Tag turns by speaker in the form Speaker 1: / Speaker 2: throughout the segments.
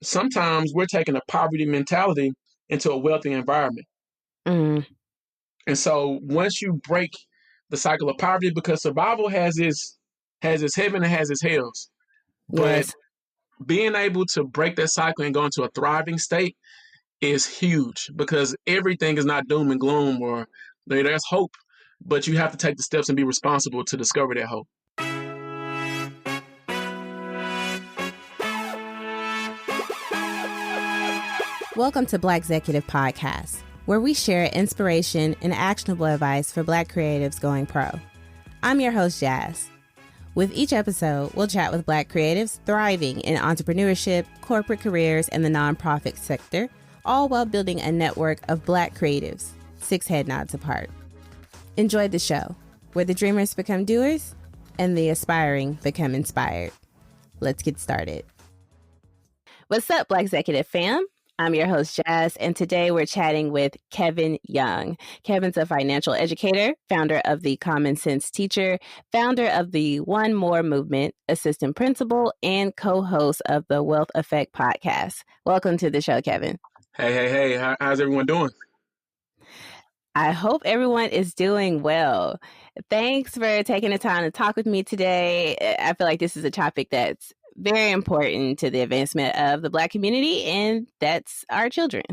Speaker 1: sometimes we're taking a poverty mentality into a wealthy environment.
Speaker 2: Mm.
Speaker 1: And so once you break the cycle of poverty, because survival has its heaven and has its hells, but
Speaker 2: Yes.
Speaker 1: being able to break that cycle and go into a thriving state is huge, because everything is not doom and gloom, or there's hope, but you have to take the steps and be responsible to discover that hope.
Speaker 2: Welcome to Blackxecutive Podcast, where we share inspiration and actionable advice for Black creatives going pro. I'm your host, Jazz. With each episode, we'll chat with Black creatives thriving in entrepreneurship, corporate careers, and the nonprofit sector, all while building a network of Black creatives, 6 head nods apart. Enjoy the show, where the dreamers become doers and the aspiring become inspired. Let's get started. What's up, Blackxecutive fam? I'm your host, Jazz, and today we're chatting with Kevin Young. Kevin's a financial educator, founder of the Common Sense Teacher, founder of the One More Movement, assistant principal, and co-host of the Wealth Effect podcast. Welcome to the show, Kevin.
Speaker 1: Hey. How's everyone doing?
Speaker 2: I hope everyone is doing well. Thanks for taking the time to talk with me today. I feel like this is a topic that's very important to the advancement of the Black community, and that's our children.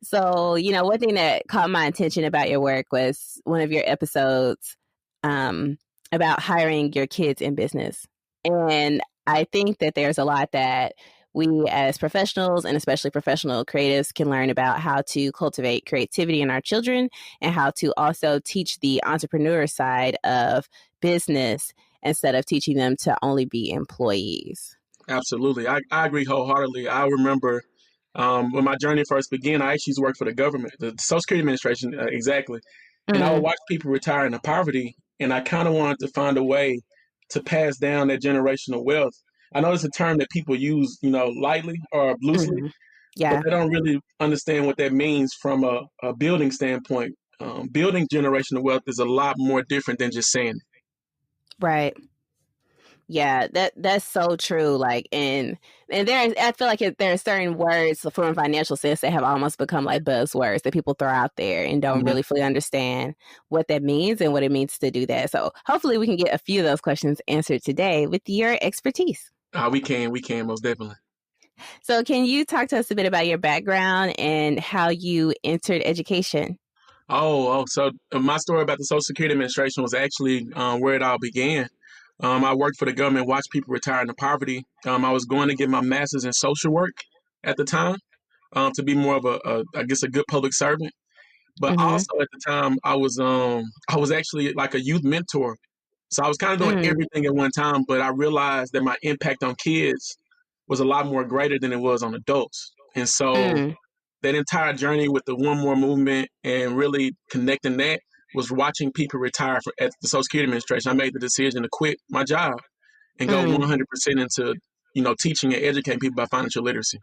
Speaker 2: So, one thing that caught my attention about your work was one of your episodes about hiring your kids in business. And I think that there's a lot that we as professionals, and especially professional creatives, can learn about how to cultivate creativity in our children and how to also teach the entrepreneur side of business instead of teaching them to only be employees.
Speaker 1: Absolutely. I agree wholeheartedly. I remember when my journey first began, I actually used to work for the government, the Social Security Administration, exactly. And I would watch people retire into poverty, and I kind of wanted to find a way to pass down that generational wealth. I know it's a term that people use, lightly or loosely,
Speaker 2: Yeah.
Speaker 1: but they don't really understand what that means from a building standpoint. Building generational wealth is a lot more different than just saying it.
Speaker 2: Right. Yeah, that's so true. Like, and there, I feel like there are certain words from a financial sense that have almost become like buzzwords that people throw out there and don't really fully understand what that means and what it means to do that. So hopefully we can get a few of those questions answered today with your expertise.
Speaker 1: We can most definitely.
Speaker 2: So can you talk to us a bit about your background and how you entered education?
Speaker 1: So my story about the Social Security Administration was actually where it all began. I worked for the government, watched people retire into poverty. I was going to get my master's in social work at the time to be more of a good public servant. But also at the time, I was actually like a youth mentor. So I was kind of doing everything at one time, but I realized that my impact on kids was a lot more greater than it was on adults. And so that entire journey with the One More movement and really connecting that was watching people retire at the Social Security Administration. I made the decision to quit my job and go 100% into, teaching and educating people about financial literacy.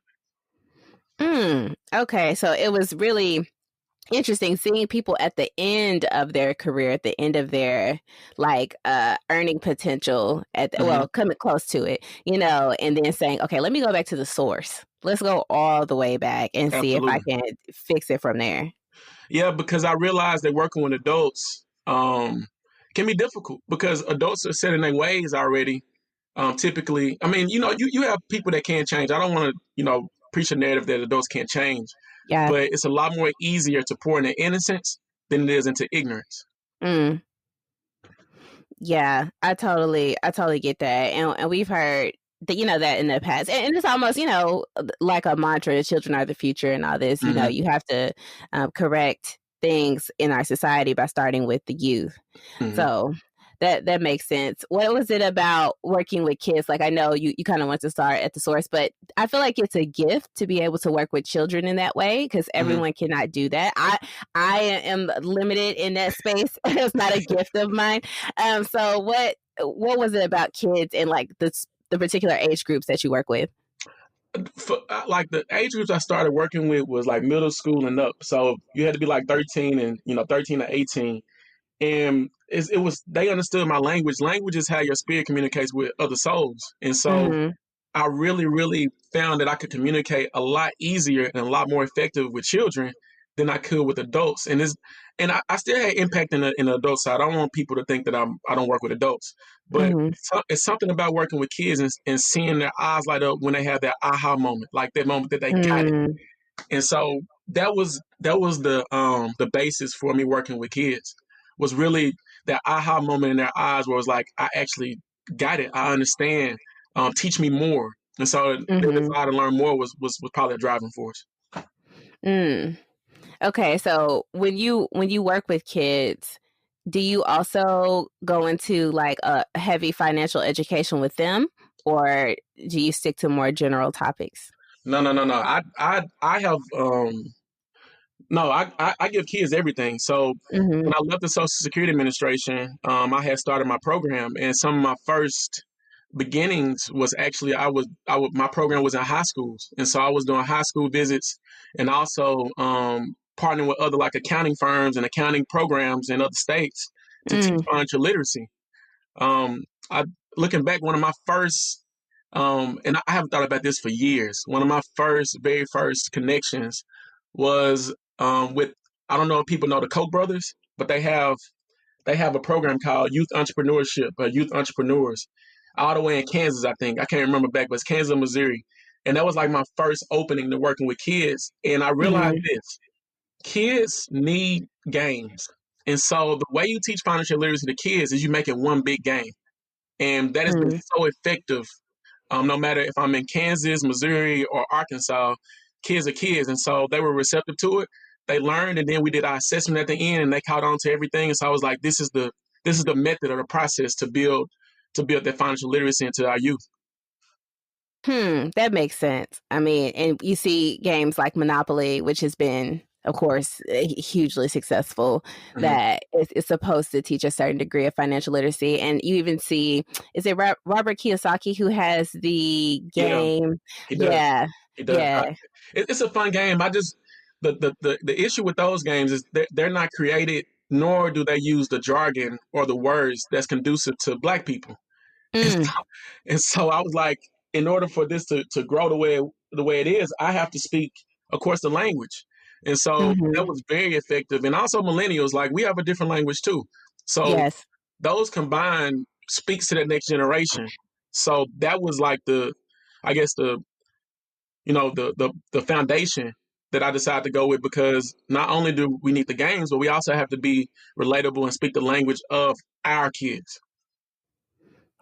Speaker 2: Okay, so it was really interesting seeing people at the end of their career, at the end of their earning potential coming close to it, and then saying, okay, let me go back to the source. Let's go all the way back and see if I can fix it from there.
Speaker 1: Yeah, because I realized that working with adults can be difficult because adults are set in their ways already. Typically, I mean, you have people that can't change. I don't want to, preach a narrative that adults can't change.
Speaker 2: Yeah.
Speaker 1: But it's a lot more easier to pour into innocence than it is into ignorance.
Speaker 2: Yeah, I totally get that. And we've heard that, that in the past. And it's almost, like a mantra, the children are the future and all this. You have to correct things in our society by starting with the youth. So that makes sense. What was it about working with kids? Like, I know you kind of want to start at the source, but I feel like it's a gift to be able to work with children in that way because everyone cannot do that. I am limited in that space. It's not a gift of mine. So what was it about kids and like the particular age groups that you work with?
Speaker 1: Like the age groups I started working with was like middle school and up. So you had to be like 13 and 13 to 18. And they understood my language. Language is how your spirit communicates with other souls. And so I really, really found that I could communicate a lot easier and a lot more effective with children than I could with adults. And I still had impact in the adult side. I don't want people to think that I don't work with adults, but
Speaker 2: Mm-hmm.
Speaker 1: it's something about working with kids and seeing their eyes light up when they have that aha moment, like that moment that they got it.
Speaker 2: Mm.
Speaker 1: And so that was the basis for me working with kids, was really that aha moment in their eyes where it was like, I actually got it. I understand. Teach me more. And so their
Speaker 2: Mm-hmm.
Speaker 1: desire to learn more was probably a driving force.
Speaker 2: Mm. Okay, so when you work with kids, do you also go into like a heavy financial education with them, or do you stick to more general topics?
Speaker 1: No, no, no, no. I have no, I give kids everything. So
Speaker 2: Mm-hmm.
Speaker 1: when I left the Social Security Administration, I had started my program, and some of my first beginnings was actually my program was in high schools, and so I was doing high school visits and also partnering with other like accounting firms and accounting programs in other states to teach
Speaker 2: Mm.
Speaker 1: financial literacy. I looking back, one of my first and I haven't thought about this for years. One of my very first connections was with, I don't know if people know the Koch brothers, but they have a program called Youth Entrepreneurship, Youth Entrepreneurs, all the way in Kansas, I think. I can't remember back, but it's Kansas, Missouri. And that was like my first opening to working with kids. And I realized
Speaker 2: Mm-hmm.
Speaker 1: this: kids need games. And so the way you teach financial literacy to kids is you make it one big game. And that has been
Speaker 2: Mm.
Speaker 1: so effective. No matter if I'm in Kansas, Missouri, or Arkansas, kids are kids. And so they were receptive to it. They learned, and then we did our assessment at the end, and they caught on to everything. And so I was like, this is the method or the process to build that financial literacy into our youth.
Speaker 2: That makes sense. I mean, and you see games like Monopoly, which has been, of course, hugely successful,
Speaker 1: Mhm.
Speaker 2: that is supposed to teach a certain degree of financial literacy. And you even see, is it Robert Kiyosaki who has the
Speaker 1: Yeah,
Speaker 2: game?
Speaker 1: he does.
Speaker 2: Yeah,
Speaker 1: He does.
Speaker 2: yeah.
Speaker 1: It's a fun game. I just the issue with those games is they're not created, nor do they use the jargon or the words that's conducive to Black people. And
Speaker 2: Mm,
Speaker 1: so, and so I was like, in order for this to grow the way it is, I have to speak, of course, the language. And so that
Speaker 2: hmm.
Speaker 1: was very effective. And also millennials, like we have a different language too. So
Speaker 2: Yes.
Speaker 1: those combined speaks to the next generation. So that was like I guess the foundation that I decided to go with, because not only do we need the games, but we also have to be relatable and speak the language of our kids.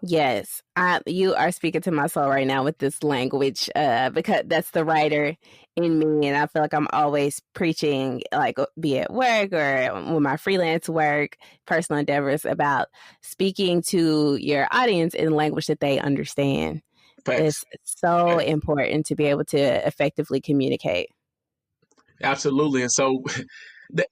Speaker 2: Yes, you are speaking to my soul right now with this language, because that's the writer in me, and I feel like I'm always preaching, like be it work or with my freelance work, personal endeavors, about speaking to your audience in language that they understand.
Speaker 1: Facts.
Speaker 2: It's so
Speaker 1: Facts.
Speaker 2: important to be able to effectively communicate.
Speaker 1: Absolutely. And so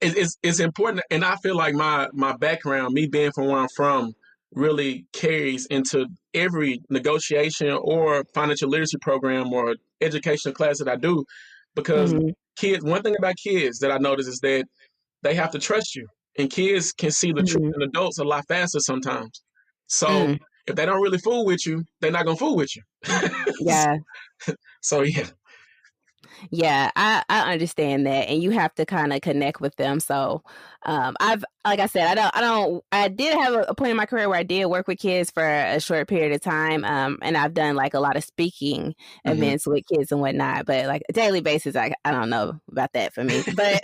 Speaker 1: it's important. And I feel like my background, me being from where I'm from, really carries into every negotiation or financial literacy program or educational class that I do. Because
Speaker 2: Hmm.
Speaker 1: kids, one thing about kids that I notice is that they have to trust you. And kids can see the truth
Speaker 2: Hmm.
Speaker 1: in adults a lot faster sometimes. So
Speaker 2: Mm.
Speaker 1: if they don't really fool with you, they're not gonna fool with you.
Speaker 2: Yeah.
Speaker 1: So yeah,
Speaker 2: Yeah, I understand that, and you have to kind of connect with them. So, I've, like I said, I did have a point in my career where I did work with kids for a short period of time, and I've done like a lot of speaking
Speaker 1: hmm,
Speaker 2: events with kids and whatnot. But like a daily basis, I don't know about that for me. But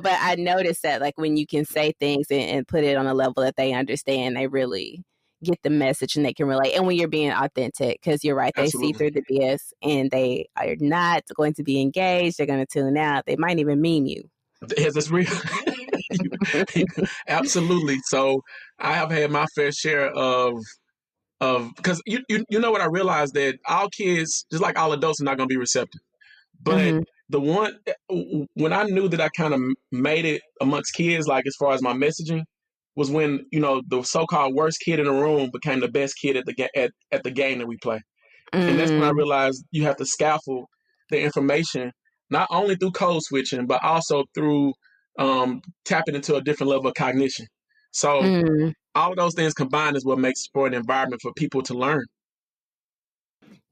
Speaker 2: but I noticed that like when you can say things and put it on a level that they understand, they really get the message and they can relate. And when you're being authentic, because you're right, they see
Speaker 1: absolutely.
Speaker 2: through the BS and they are not going to be engaged. They're going to tune out. They might even meme you.
Speaker 1: Yes, it's real. Absolutely. So I have had my fair share of because you know what, I realized that all kids, just like all adults, are not going to be receptive. But
Speaker 2: Hmm.
Speaker 1: the one when I knew that I kind of made it amongst kids, like as far as my messaging, was when the so-called worst kid in the room became the best kid at the game that we play. And that's when I
Speaker 2: Mm,
Speaker 1: realized you have to scaffold the information not only through code switching, but also through tapping into a different level of cognition. So
Speaker 2: mm.
Speaker 1: all of those things combined is what makes for an environment for people to learn.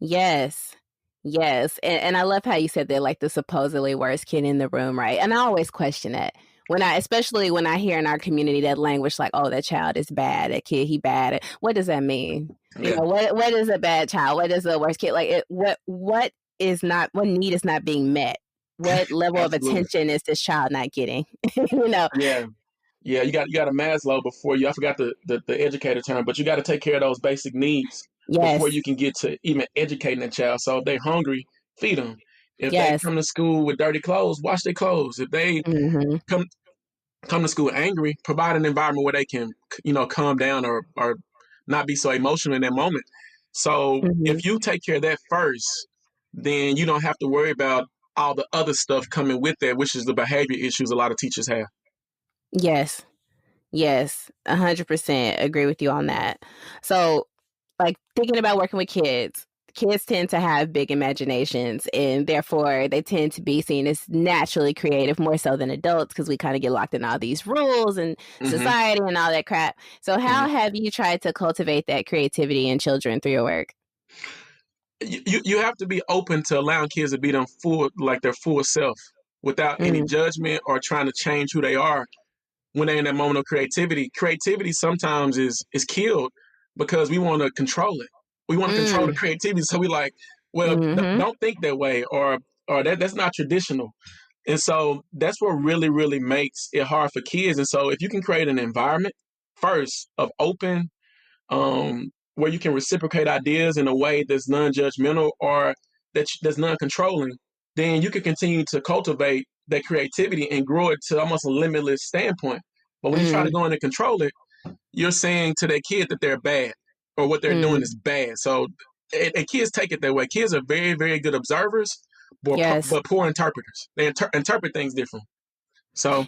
Speaker 2: Yes. Yes. And I love how you said they're like the supposedly worst kid in the room, right? And I always question that. Especially when I hear in our community that language like, oh, that child is bad, that kid, he bad. What does that mean?
Speaker 1: Yeah,
Speaker 2: What is a bad child? What is the worst kid? What need is not being met? What level of
Speaker 1: absolutely.
Speaker 2: attention is this child not getting? you know,
Speaker 1: Yeah. Yeah, you got a Maslow before you. I forgot the educator term, but you got to take care of those basic needs before
Speaker 2: yes,
Speaker 1: you can get to even educating a child. So if they're hungry, feed them. If they
Speaker 2: yes,
Speaker 1: come to school with dirty clothes, wash their clothes. If they
Speaker 2: mm-hmm,
Speaker 1: come come to school angry, provide an environment where they can calm down or not be so emotional in that moment. So
Speaker 2: mm-hmm.
Speaker 1: if you take care of that first, then you don't have to worry about all the other stuff coming with that, which is the behavior issues a lot of teachers have.
Speaker 2: Yes, yes, 100% agree with you on that. So, like thinking about working with kids tend to have big imaginations and therefore they tend to be seen as naturally creative more so than adults because we kind of get locked in all these rules and
Speaker 1: hmm
Speaker 2: society and all that crap. So,
Speaker 1: hmm
Speaker 2: how have you tried to cultivate that creativity in children through your work?
Speaker 1: you have to be open to allowing kids to be them full like their full self without any
Speaker 2: Mm,
Speaker 1: judgment or trying to change who they are when they're in that moment of creativity. Creativity sometimes is killed because we want to control it. We want to control the
Speaker 2: mm,
Speaker 1: creativity, so we like, well,
Speaker 2: mm-hmm,
Speaker 1: don't think that way, or that's not traditional. And so that's what really really makes it hard for kids. And so if you can create an environment first of open, where you can reciprocate ideas in a way that's non-judgmental or that's non-controlling, then you can continue to cultivate that creativity and grow it to almost a limitless standpoint. But when you try to
Speaker 2: mm,
Speaker 1: go in and control it, you're saying to that kid that they're bad or what they're doing
Speaker 2: mm.
Speaker 1: is bad. So and kids take it that way. Kids are very very good observers,
Speaker 2: Yes.
Speaker 1: but poor interpreters. They interpret things different. So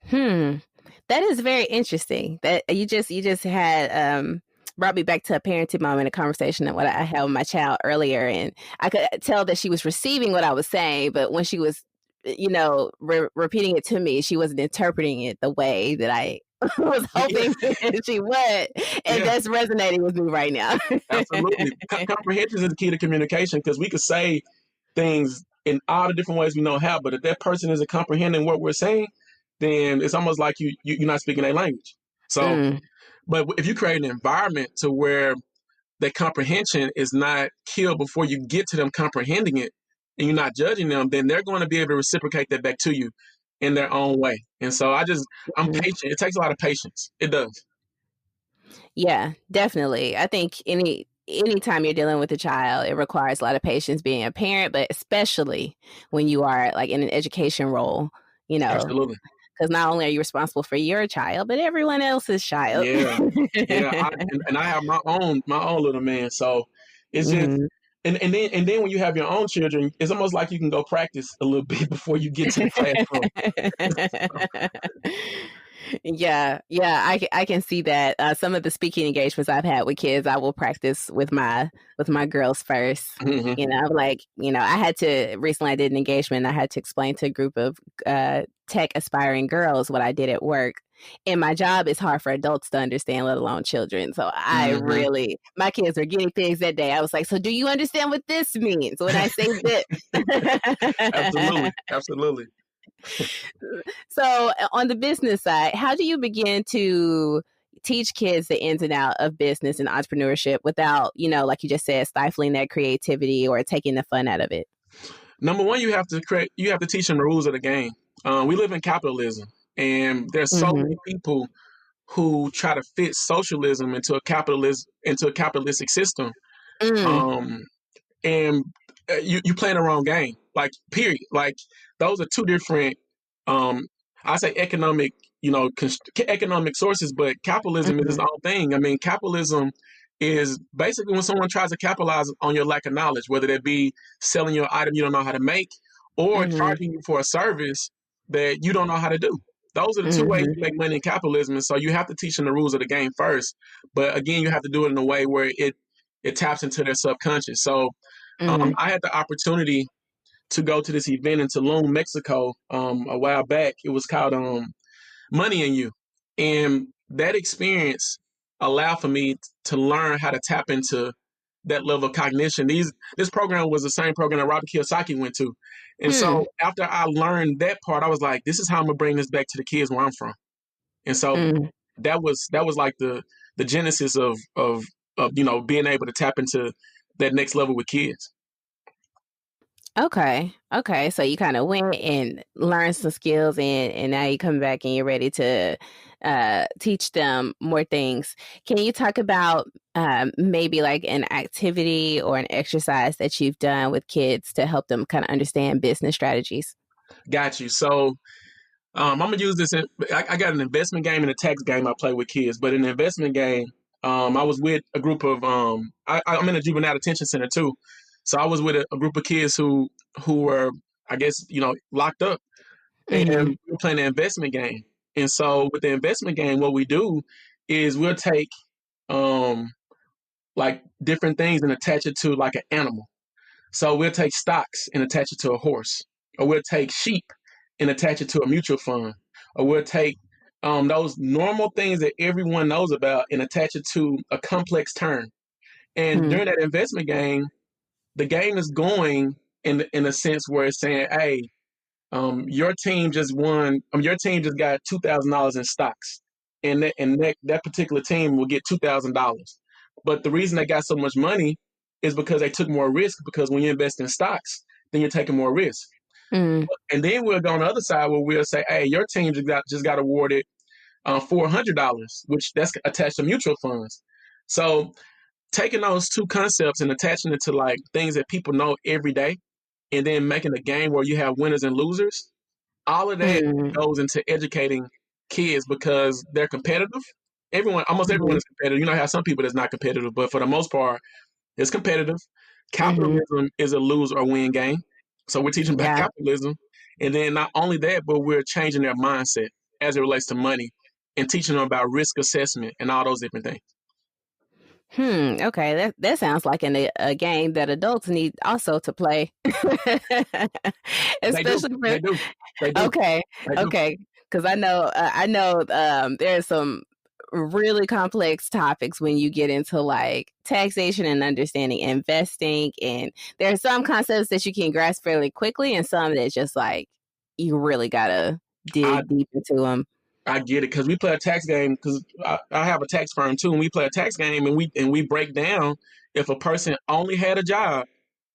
Speaker 2: Hmm. That is very interesting. That you just had brought me back to a parenting moment, a conversation that what I had with my child earlier, and I could tell that she was receiving what I was saying, but when she was, repeating it to me, she wasn't interpreting it the way that I was
Speaker 1: yeah,
Speaker 2: hoping she would, and
Speaker 1: yeah,
Speaker 2: that's resonating with me right now.
Speaker 1: absolutely. Comprehension is the key to communication because we could say things in all the different ways we know how, but if that person isn't comprehending what we're saying, then it's almost like you're not speaking their language. So,
Speaker 2: mm,
Speaker 1: but if you create an environment to where that comprehension is not killed before you get to them comprehending it, and you're not judging them, then they're going to be able to reciprocate that back to you in their own way. And so I'm
Speaker 2: mm.
Speaker 1: patient. It takes a lot of patience. It does.
Speaker 2: Yeah, definitely. I think anytime you're dealing with a child, it requires a lot of patience being a parent, but especially when you are like in an education role, you know,
Speaker 1: Absolutely.
Speaker 2: because not only are you responsible for your child, but everyone else's child.
Speaker 1: Yeah. Yeah. And I have my own little man. So it's just
Speaker 2: Mhm.
Speaker 1: and then when you have your own children, it's almost like you can go practice a little bit before you get to the classroom.
Speaker 2: Yeah, yeah, I can see that. Some of the speaking engagements I've had with kids, I will practice with my girls first.
Speaker 1: hmm
Speaker 2: I had to recently. I did an engagement. I had to explain to a group of tech aspiring girls what I did at work. And my job is hard for adults to understand, let alone children. So
Speaker 1: hmm
Speaker 2: my kids were getting things that day. I was like, so do you understand what this means when I say this?
Speaker 1: Absolutely. Absolutely.
Speaker 2: So, on the business side, how do you begin to teach kids the ins and out of business and entrepreneurship without, like you just said, stifling that creativity or taking the fun out of it?
Speaker 1: Number one, you have to teach them the rules of the game. We live in capitalism, and there's so
Speaker 2: Mm-hmm.
Speaker 1: many people who try to fit socialism into a capitalistic system.
Speaker 2: Mm,
Speaker 1: Um, and you playing the wrong game. Like period. Like those are two different. Um, I say economic, economic sources, but capitalism is its
Speaker 2: mm-hmm,
Speaker 1: own thing. I mean, capitalism is basically when someone tries to capitalize on your lack of knowledge, whether that be selling your item you don't know how to make, or
Speaker 2: mm-hmm,
Speaker 1: charging you for a service that you don't know how to do. Those are the two ways
Speaker 2: mm-hmm,
Speaker 1: you make money in capitalism. And so you have to teach them the rules of the game first. But again, you have to do it in a way where it taps into their subconscious. So
Speaker 2: mm-hmm,
Speaker 1: I had the opportunity to go to this event in Tulum, Mexico, a while back. It was called Money in You, and that experience allowed for me to learn how to tap into that level of cognition. This program was the same program that Robert Kiyosaki went to. And so after I learned that part, I was like, this is how I'm gonna bring this back to the kids where I'm from. And so that was like the genesis of being able to tap into that next level with kids.
Speaker 2: Okay. So you kind of went and learned some skills, and now you come back and you're ready to teach them more things. Can you talk about maybe like an activity or an exercise that you've done with kids to help them kind of understand business strategies?
Speaker 1: Got you. So I'm gonna use this. I got an investment game and a tax game I play with kids, but in the investment game, I was with a group of I'm in a juvenile detention center too, so I was with a group of kids who were, I guess, locked up, and we were playing the investment game. And so with the investment game, what we do is we'll take like different things and attach it to like an animal. So we'll take stocks and attach it to a horse, or we'll take sheep and attach it to a mutual fund, or we'll take those normal things that everyone knows about and attach it to a complex term. And during that investment game, the game is going in a sense where it's saying, hey, your team just won. Your team just got $2,000 in stocks, and that particular team will get $2,000. But the reason they got so much money is because they took more risk. Because when you invest in stocks, then you're taking more risk. And then we'll go on the other side where we'll say, hey, your team just got awarded $400, which that's attached to mutual funds. So taking those two concepts and attaching it to like things that people know every day, and then making a game where you have winners and losers, all of that goes into educating kids because they're competitive. Almost everyone is competitive. You know how some people that's not competitive, but for the most part, it's competitive. Capitalism is a lose or win game. So we're teaching about capitalism. And then not only that, but we're changing their mindset as it relates to money and teaching them about risk assessment and all those different things.
Speaker 2: Okay, that sounds like a game that adults need also to play. Especially
Speaker 1: they do.
Speaker 2: Okay, because I know there's some really complex topics when you get into like taxation and understanding investing, and there are some concepts that you can grasp fairly quickly, and some that's just like you really gotta dig deep into them.
Speaker 1: I get it because we play a tax game because I have a tax firm too, and we play a tax game and we break down if a person only had a job,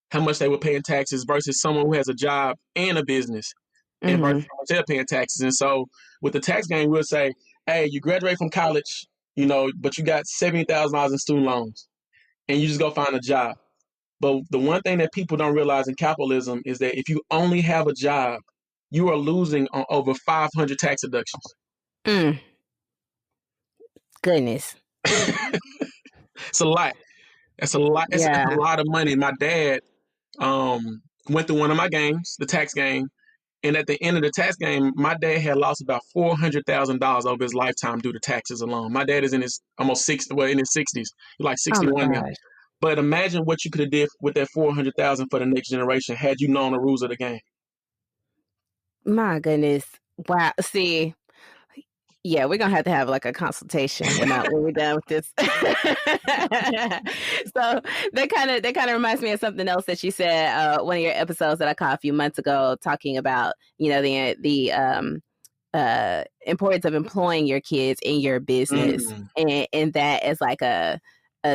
Speaker 1: how much they would pay in taxes versus someone who has a job and a business, and versus how much they're paying taxes. And so with the tax game, we'll say, hey, you graduate from college, but you got $70,000 in student loans, and you just go find a job. But the one thing that people don't realize in capitalism is that if you only have a job, you are losing on over 500 tax deductions.
Speaker 2: Goodness.
Speaker 1: It's a lot. It's a lot. It's a lot of money. My dad went through one of my games, the tax game, and at the end of the tax game, my dad had lost about $400,000 over his lifetime due to taxes alone. My dad is in his almost 60, in his 60s. He's like 61 now. But imagine what you could have did with that $400,000 for the next generation had you known the rules of the game.
Speaker 2: My goodness. Wow. See, yeah, we're gonna have to have like a consultation when we're done with this. So that kind of reminds me of something else that you said one of your episodes that I caught a few months ago, talking about the importance of employing your kids in your business and that as like a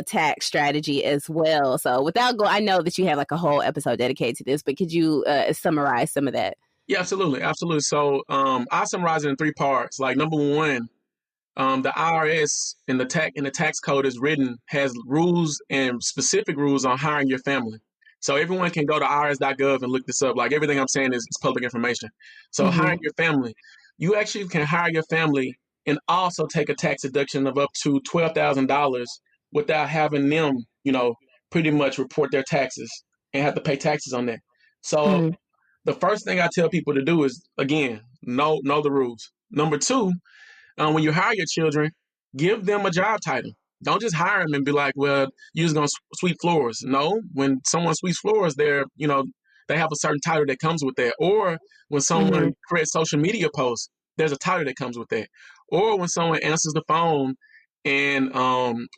Speaker 2: tax strategy as well. So I know that you have like a whole episode dedicated to this, but could you summarize some of that?
Speaker 1: Yeah, absolutely. So I summarize it in three parts. Like number one, the IRS in the tax code has rules and specific rules on hiring your family. So everyone can go to irs.gov and look this up. Like everything I'm saying is public information. So hiring your family, you actually can hire your family and also take a tax deduction of up to $12,000 without having them, pretty much report their taxes and have to pay taxes on that. So the first thing I tell people to do is, again, know the rules. Number two, when you hire your children, give them a job title. Don't just hire them and be like, well, you're just going to sweep floors. No, when someone sweeps floors, they have a certain title that comes with that. Or when someone creates social media posts, there's a title that comes with that. Or when someone answers the phone and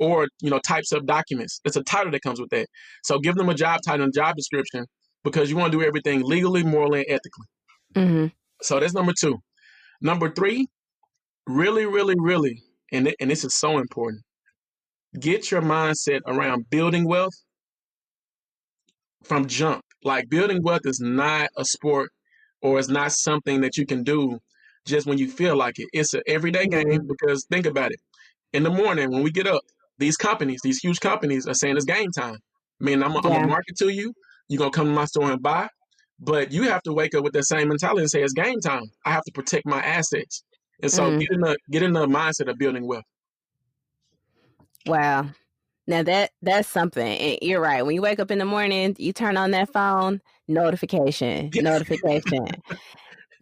Speaker 1: or types of documents. It's a title that comes with that. So give them a job title and job description because you want to do everything legally, morally, and ethically.
Speaker 2: Mm-hmm.
Speaker 1: So that's number 2. Number 3, really, really, really, and this is so important. Get your mindset around building wealth from jump. Like building wealth is not a sport or it's not something that you can do just when you feel like it. It's an everyday game because think about it. In the morning when we get up, these huge companies are saying it's game time. I mean, I'm going to market to you. You're going to come to my store and buy. But you have to wake up with that same mentality and say it's game time. I have to protect my assets. And so get in the mindset of building wealth.
Speaker 2: Wow. Now that's something. And you're right. When you wake up in the morning, you turn on that phone, notification,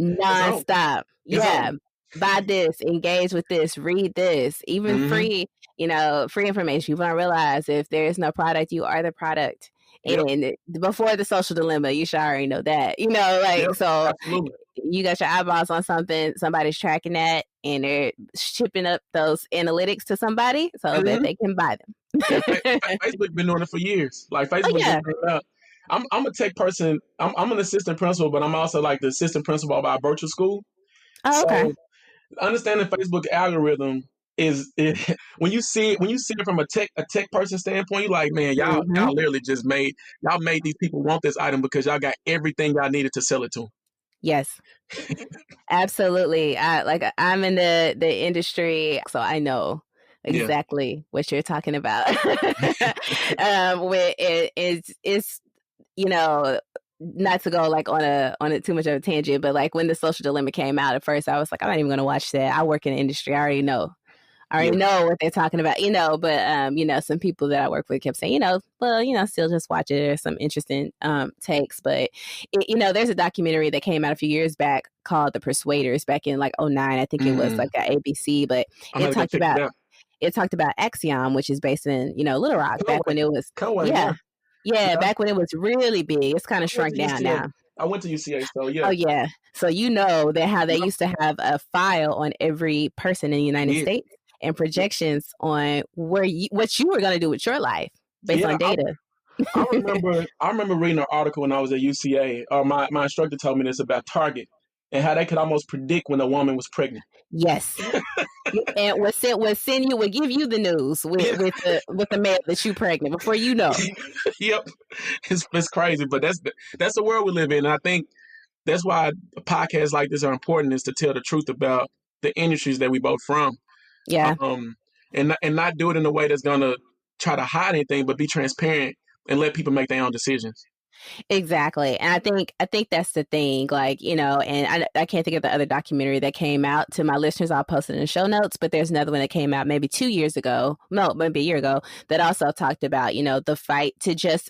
Speaker 2: nonstop. Yeah. Buy this, engage with this, read this, even free information. You want to realize if there is no product, you are the product. And before the social dilemma, you should already know that. So
Speaker 1: absolutely.
Speaker 2: You got your eyeballs on something, somebody's tracking that, and they're shipping up those analytics to somebody so that they can buy them.
Speaker 1: Facebook been doing it for years. Like Facebook, I'm a tech person. I'm an assistant principal, but I'm also like the assistant principal of our virtual school.
Speaker 2: Oh, okay.
Speaker 1: So understanding Facebook algorithm is when you see it from a tech person standpoint, you're like, man, y'all literally just made these people want this item because y'all got everything y'all needed to sell it to them.
Speaker 2: Yes. Absolutely. I'm in the industry, so I know exactly what you're talking about. Where it's not to go like on a too much of a tangent, but like when the social dilemma came out at first, I was like, I'm not even going to watch that. I work in the industry. I already know what they're talking about, but some people that I work with kept saying, still just watch it. There's some interesting takes, but there's a documentary that came out a few years back called The Persuaders back in like 2009. I think it was like a ABC, but it talked about Axiom, which is based in, Little Rock back when it was, back when it was really big. It's kind of shrunk down now.
Speaker 1: I went to UCA, so yeah.
Speaker 2: Oh yeah. So how they used to have a file on every person in the United States and projections on what you were going to do with your life based on data.
Speaker 1: I remember reading an article when I was at UCA. My instructor told me this about Target and how they could almost predict when a woman was pregnant.
Speaker 2: Yes. And would give you the news with the mail that you pregnant before you know.
Speaker 1: Yep, it's crazy, but that's the world we live in. And I think that's why podcasts like this are important, is to tell the truth about the industries that we both from.
Speaker 2: Yeah.
Speaker 1: And not do it in a way that's gonna try to hide anything, but be transparent and let people make their own decisions.
Speaker 2: Exactly. And I think that's the thing, and I can't think of the other documentary that came out. To my listeners, I'll post it in the show notes, but there's another one that came out maybe 2 years ago. No, maybe a year ago, that also talked about, the fight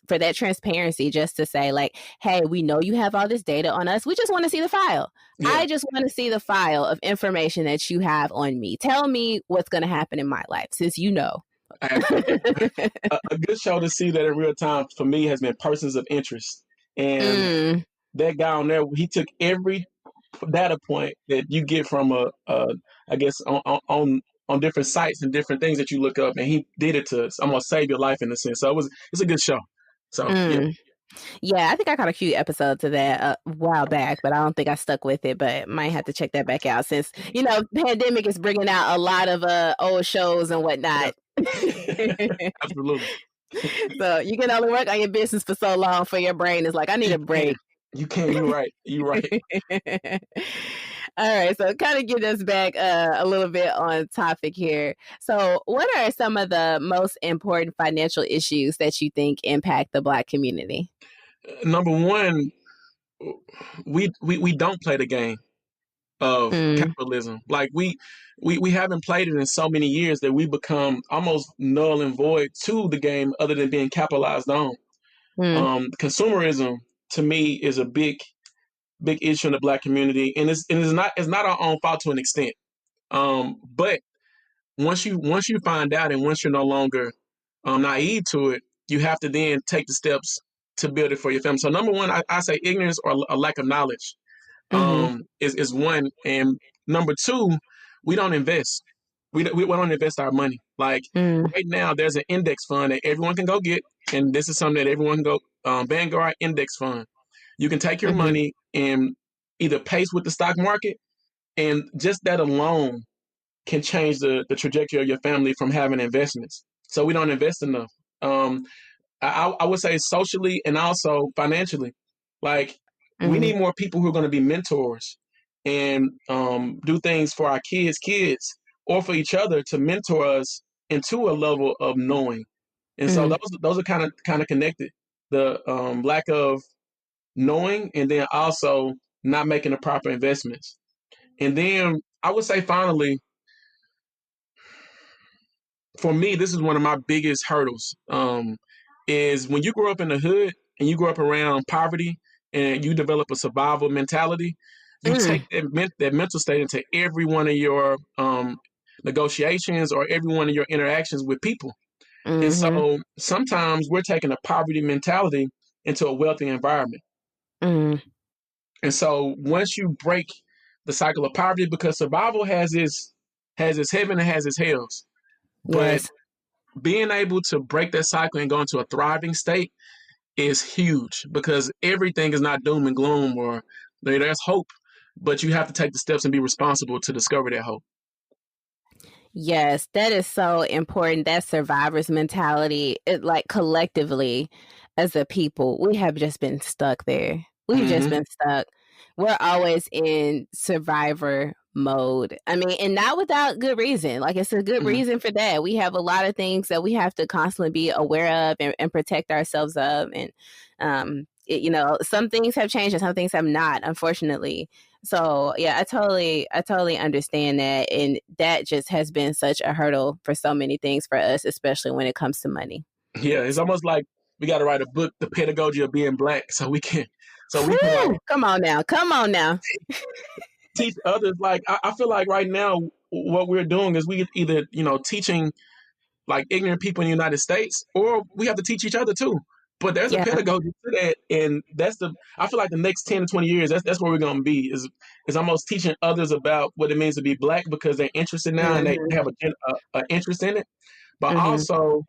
Speaker 2: for that transparency, just to say like, hey, we know you have all this data on us. We just want to see the file. Yeah. I just want to see the file of information that you have on me. Tell me what's going to happen in my life, since you know.
Speaker 1: A good show to see that in real time for me has been Persons of Interest, and that guy on there, he took every data point that you get from I guess on different sites and different things that you look up, and he did it to us. I'm gonna save your life in a sense. So it's a good show. So
Speaker 2: yeah, I think I caught a few episodes of that a while back, but I don't think I stuck with it. But might have to check that back out, since pandemic is bringing out a lot of old shows and whatnot.
Speaker 1: Absolutely.
Speaker 2: So you can only work on your business for so long for your brain is like, I need a break.
Speaker 1: You can. You're right.
Speaker 2: All right. So kind of get us back a little bit on topic here. So what are some of the most important financial issues that you think impact the Black community?
Speaker 1: Number one, we don't play the game of capitalism. Like we haven't played it in so many years that we become almost null and void to the game, other than being capitalized on. Consumerism to me is a big issue in the Black community, and it's not our own fault to an extent. But once you find out, and once you're no longer naive to it, you have to then take the steps to build it for your family. So number one, I say ignorance or a lack of knowledge is one. And number two, we don't invest. We don't invest our money. Like
Speaker 2: Mm,
Speaker 1: right now, there's an index fund that everyone can go get, and this is something that everyone can go Vanguard Index Fund. You can take your
Speaker 2: mm-hmm,
Speaker 1: money and either pace with the stock market, and just that alone can change the trajectory of your family from having investments. So we don't invest enough. Um, I would say socially and also financially. Like we
Speaker 2: mm-hmm,
Speaker 1: need more people who are going to be mentors and do things for our kids, or for each other to mentor us into a level of knowing. And so
Speaker 2: mm-hmm.
Speaker 1: those are kind of connected. The lack of knowing, and then also not making the proper investments. And then I would say finally, for me, this is one of my biggest hurdles. Is when you grow up in the hood and you grow up around poverty and you develop a survival mentality, you take
Speaker 2: Mm,
Speaker 1: that mental state into every one of your negotiations or every one of your interactions with people. And
Speaker 2: mm-hmm,
Speaker 1: so sometimes we're taking a poverty mentality into a wealthy environment.
Speaker 2: mm,
Speaker 1: And so once you break the cycle of poverty, because survival has its heaven and has its hells, but
Speaker 2: yes.
Speaker 1: being able to break that cycle and go into a thriving state is huge, because everything is not doom and gloom, or there's hope, but you have to take the steps and be responsible to discover that hope.
Speaker 2: Yes, that is so important. That survivor's mentality, it like collectively as a people, we have just been stuck there. We've just
Speaker 1: Hmm.
Speaker 2: been stuck. We're always in survivor mode. I mean, and not without good reason. Like it's a good
Speaker 1: Hmm.
Speaker 2: reason for that. We have a lot of things that we have to constantly be aware of and protect ourselves of. And some things have changed and some things have not, unfortunately. So yeah, I totally understand that. And that just has been such a hurdle for so many things for us, especially when it comes to money.
Speaker 1: Yeah, it's almost like we got to write a book, The Pedagogy of Being Black, so we can like
Speaker 2: Whew, come on now. Come on now.
Speaker 1: teach others. Like I feel like right now what we're doing is we either teaching like ignorant people in the United States, or we have to teach each other too. But there's a
Speaker 2: Yeah.
Speaker 1: pedagogy to that, and I feel like the next 10 to 20 years, that's where we're gonna be. Is almost teaching others about what it means to be black, because they're interested now and they
Speaker 2: Mm-hmm.
Speaker 1: have a interest in it. But
Speaker 2: Mm-hmm.
Speaker 1: also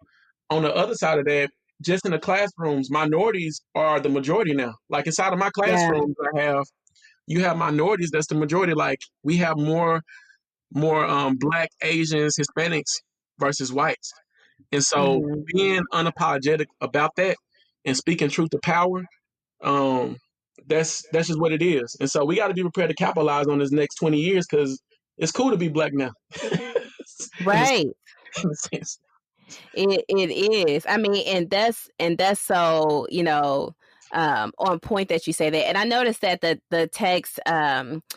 Speaker 1: on the other side of that, just in the classrooms, minorities are the majority now. Like inside of my
Speaker 2: Yeah.
Speaker 1: classrooms, you have minorities that's the majority. Like we have more black, Asians, Hispanics versus whites. And so
Speaker 2: Mm-hmm.
Speaker 1: being unapologetic about that and speaking truth to power, um, that's just what it is. And so we got to be prepared to capitalize on this next 20 years, because it's cool to be black now. in, a,
Speaker 2: Right.
Speaker 1: in a sense.
Speaker 2: It is. I mean, and that's so, on point that you say that. And I noticed that the text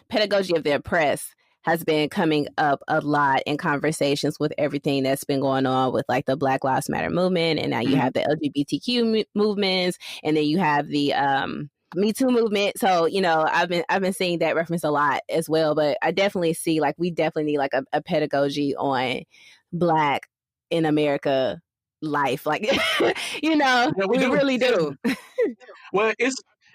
Speaker 2: pedagogy of the oppressed has been coming up a lot in conversations with everything that's been going on with like the Black Lives Matter movement, and now you
Speaker 1: Mhm.
Speaker 2: have the LGBTQ movements, and then you have the Me Too movement. So I've been seeing that reference a lot as well. But I definitely see like we definitely need like a pedagogy on Black in America life. Like,
Speaker 1: Yeah, we
Speaker 2: we
Speaker 1: do.
Speaker 2: really
Speaker 1: Yeah.
Speaker 2: do.
Speaker 1: Well,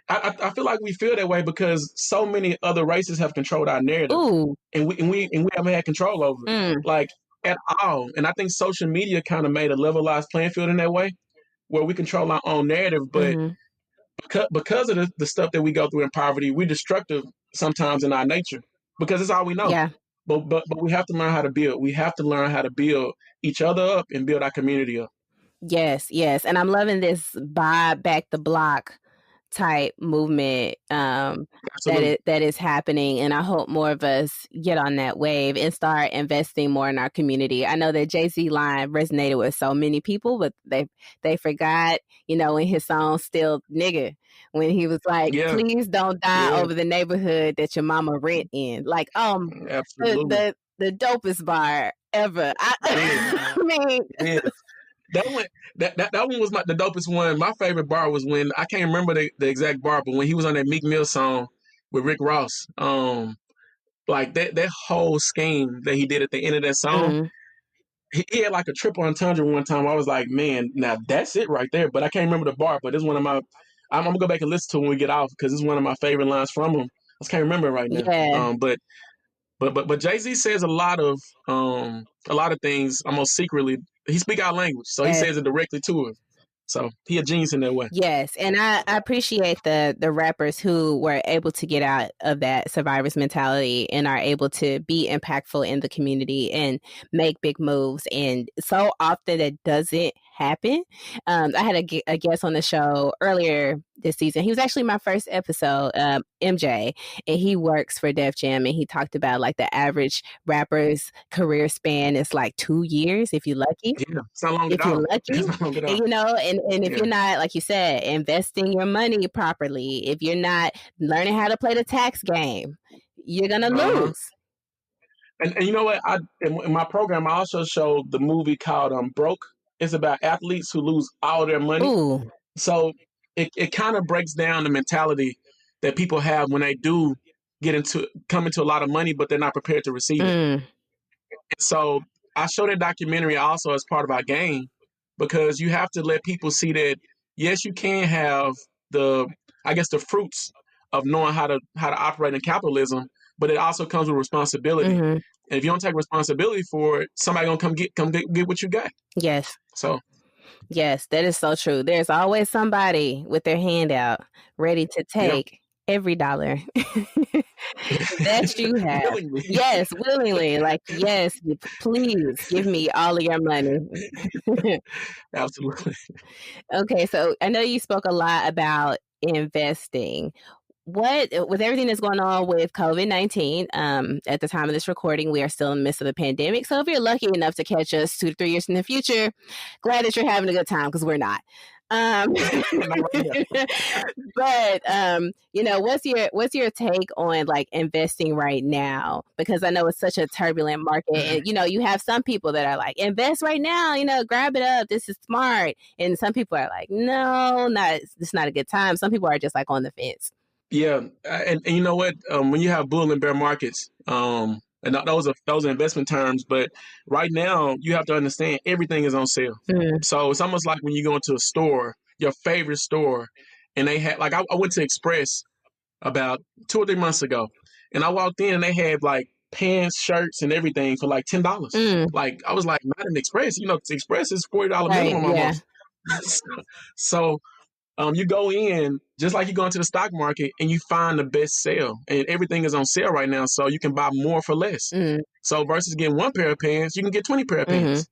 Speaker 1: I feel like we feel that way because so many other races have controlled our narrative,
Speaker 2: Ooh.
Speaker 1: and we haven't had control over it,
Speaker 2: Mm,
Speaker 1: like at all. And I think social media kind of made a levelized playing field in that way, where we control our own narrative. But
Speaker 2: mm-hmm.
Speaker 1: because of the stuff that we go through in poverty, we're destructive sometimes in our nature, because it's all we know.
Speaker 2: Yeah.
Speaker 1: But we have to learn how to build. We have to learn how to build each other up and build our community up.
Speaker 2: Yes, yes. And I'm loving this buy back the block type movement that
Speaker 1: Absolutely.
Speaker 2: is happening, and I hope more of us get on that wave and start investing more in our community. I know that Jay-Z line resonated with so many people, but they forgot, in his song Still Nigga, when he was like,
Speaker 1: Yeah.
Speaker 2: please don't die
Speaker 1: Yeah.
Speaker 2: over the neighborhood that your mama rent in. Like the
Speaker 1: Absolutely.
Speaker 2: the dopest bar ever.
Speaker 1: It is.
Speaker 2: I mean,
Speaker 1: It is. That one, that one was the dopest one. My favorite bar was when I can't remember the exact bar, but when he was on that Meek Mill song with Rick Ross, like that whole scheme that he did at the end of that song,
Speaker 2: mm,
Speaker 1: he had like a triple entendre one time. I was like, man, now that's it right there. But I can't remember the bar. But it's one of my. I'm gonna go back and listen to it when we get off, because it's one of my favorite lines from him. I just can't remember it right now.
Speaker 2: yeah.
Speaker 1: But But Jay-Z says a lot of things almost secretly. He speak our language, so he
Speaker 2: Yes.
Speaker 1: says it directly to us. So he a genius in that way.
Speaker 2: Yes, and I appreciate the rappers who were able to get out of that survivor's mentality and are able to be impactful in the community and make big moves. And so often that doesn't happen. I had a guest on the show earlier this season. He was actually my first episode, MJ, and he works for Def Jam, and he talked about like the average rapper's career span is like 2 years if you're lucky.
Speaker 1: Yeah, it's not long
Speaker 2: If
Speaker 1: at
Speaker 2: you're
Speaker 1: all.
Speaker 2: lucky,
Speaker 1: It's not long at all.
Speaker 2: and, and if
Speaker 1: Yeah.
Speaker 2: you're not, like you said, investing your money properly, if you're not learning how to play the tax game, you're gonna lose.
Speaker 1: And you know what? In my program, I also showed the movie called Broke. It's about athletes who lose all their money.
Speaker 2: Ooh,
Speaker 1: So it kind of breaks down the mentality that people have when they do come into a lot of money, but they're not prepared to receive it.
Speaker 2: mm,
Speaker 1: And so I show that documentary also as part of our game, because you have to let people see that yes, you can have the fruits of knowing how to operate in capitalism, but it also comes with responsibility.
Speaker 2: mhm.
Speaker 1: And if you don't take responsibility for it, somebody gonna come get what you got.
Speaker 2: Yes,
Speaker 1: So
Speaker 2: yes, that is so true. There's always somebody with their hand out, ready to
Speaker 1: yeah,
Speaker 2: take every dollar that you have.
Speaker 1: willingly.
Speaker 2: Yes, willingly. Like, yes, please give me all of your money.
Speaker 1: Absolutely.
Speaker 2: Okay, so I know you spoke a lot about investing. What, with everything that's going on with COVID-19, at the time of this recording, we are still in the midst of the pandemic. So if you're lucky enough to catch us 2 to 3 years in the future, glad that you're having a good time, because we're not. But what's your take on like investing right now? Because I know it's such a turbulent market, and you have some people that are like, invest right now, grab it up, this is smart, and some people are like, no, it's not a good time. Some people are just like on the fence.
Speaker 1: Yeah, and you know what? When you have bull and bear markets, and those are investment terms, but right now you have to understand everything is on sale. So it's almost like when you go into a store, your favorite store, and they had I went to Express about 2 or 3 months ago, and I walked in and they had like pants, shirts, and everything for like $10. Like I was like, not an Express, Express is $40 minimum almost. So you go in just like you go into the stock market and you find the best sale, and everything is on sale right now, so you can buy more for less. So versus getting one pair of pants, you can get 20 pair of pants.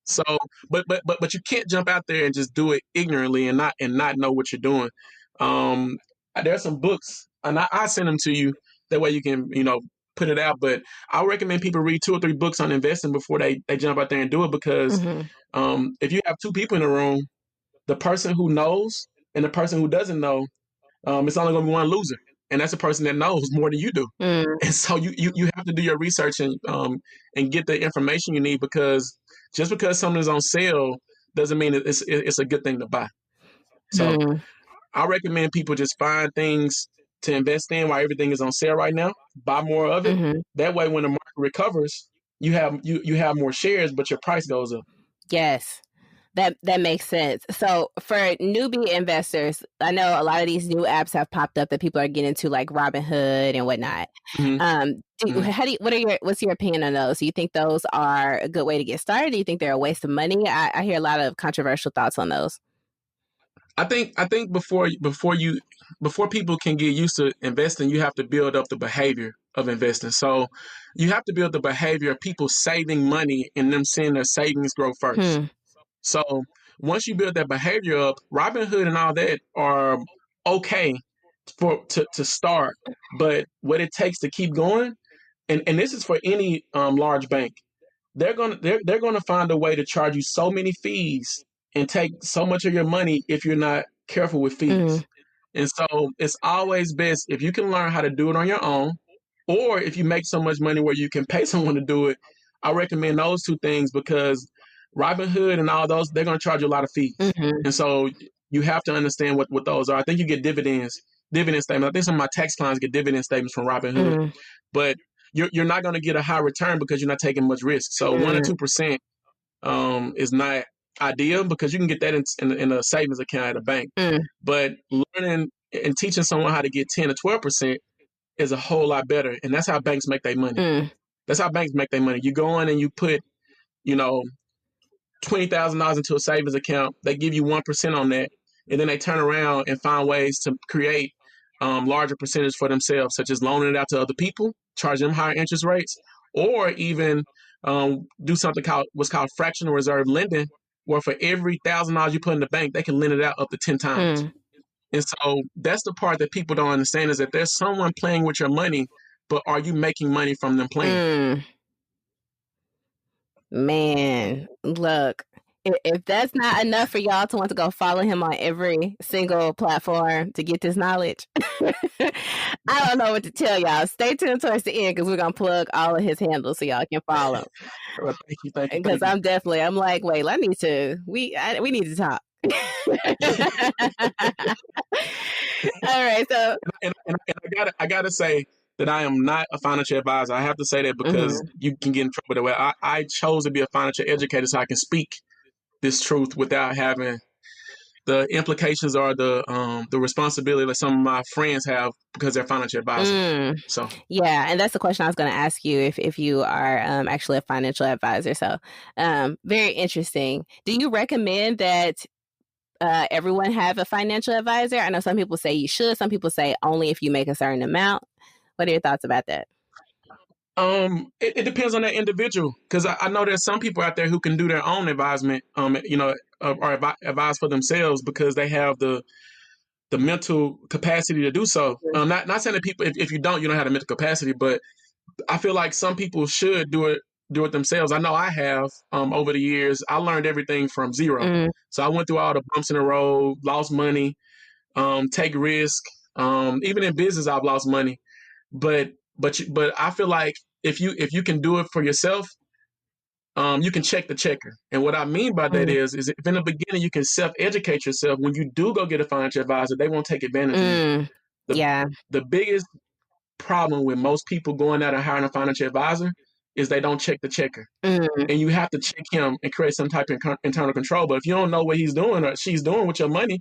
Speaker 1: So, but you can't jump out there and just do it ignorantly and not know what you're doing. There's some books, and I send them to you. That way you can put it out. But I recommend people read 2 or 3 books on investing before they jump out there and do it, because if you have 2 people in the room, the person who knows and the person who doesn't know, it's only going to be one loser, and that's the person that knows more than you do. And so you have to do your research and get the information you need, because just because something is on sale doesn't mean it's a good thing to buy. So I recommend people just find things to invest in while everything is on sale right now. Buy more of it. That way, when the market recovers, you have more shares, but your price goes up.
Speaker 2: Yes. That makes sense. So for newbie investors, I know a lot of these new apps have popped up that people are getting into, like Robinhood and whatnot. What's your opinion on those? Do you think those are a good way to get started? Do you think they're a waste of money? I hear a lot of controversial thoughts on those.
Speaker 1: I think before people can get used to investing, you have to build up the behavior of investing. So you have to build the behavior of people saving money and them seeing their savings grow first. So once you build that behavior up, Robinhood and all that are okay to start, but what it takes to keep going, and this is for any large bank, they're gonna find a way to charge you so many fees and take so much of your money if you're not careful with fees. And so it's always best if you can learn how to do it on your own, or if you make so much money where you can pay someone to do it. I recommend those 2 things, because Robinhood and all those, they're going to charge you a lot of fees. And so you have to understand what those are. I think you get dividend statements. I think some of my tax clients get dividend statements from Robinhood, but you're not going to get a high return because you're not taking much risk. So 1 or 2% is not ideal, because you can get that in a savings account at a bank. But learning and teaching someone how to get 10 or 12% is a whole lot better, and that's how banks make their money. That's how banks make their money. You go in and you put, you know, $20,000 into a savings account. They give you 1% on that, and then they turn around and find ways to create larger percentage for themselves, such as loaning it out to other people, charge them higher interest rates, or even do something called what's called fractional reserve lending, where for every $1,000 you put in the bank, they can lend it out up to 10 times. And so that's the part that people don't understand, is that there's someone playing with your money, but are you making money from them playing?
Speaker 2: Man, look, if that's not enough for y'all to want to go follow him on every single platform to get this knowledge, I don't know what to tell y'all. Stay tuned towards the end, because we're going to plug all of his handles so y'all can follow him.
Speaker 1: Well, thank you.
Speaker 2: Because I'm like, wait, we need to talk. All right, so
Speaker 1: and I gotta say that I am not a financial advisor. I have to say that because you can get in trouble that way. I chose to be a financial educator so I can speak this truth without having the implications or the responsibility that some of my friends have because they're financial advisors. So
Speaker 2: yeah, and that's the question I was going to ask you, if you are actually a financial advisor. So very interesting. Do you recommend that everyone have a financial advisor? I know some people say you should. Some people say only if you make a certain amount. What are your thoughts about that?
Speaker 1: It depends on that individual, because I know there's some people out there who can do their own advisement, or advise for themselves because they have the mental capacity to do so. Not saying that people, if you don't have the mental capacity, but I feel like some people should do it themselves. I know I have over the years. I learned everything from zero. So I went through all the bumps in the road, lost money, take risk. Even in business, I've lost money, but I feel like if you can do it for yourself, you can check the checker. And what I mean by that is if in the beginning you can self-educate yourself, when you do go get a financial advisor, they won't take advantage of you. The biggest problem with most people going out and hiring a financial advisor is they don't check the checker. And you have to check him and create some type of internal control. But if you don't know what he's doing or she's doing with your money,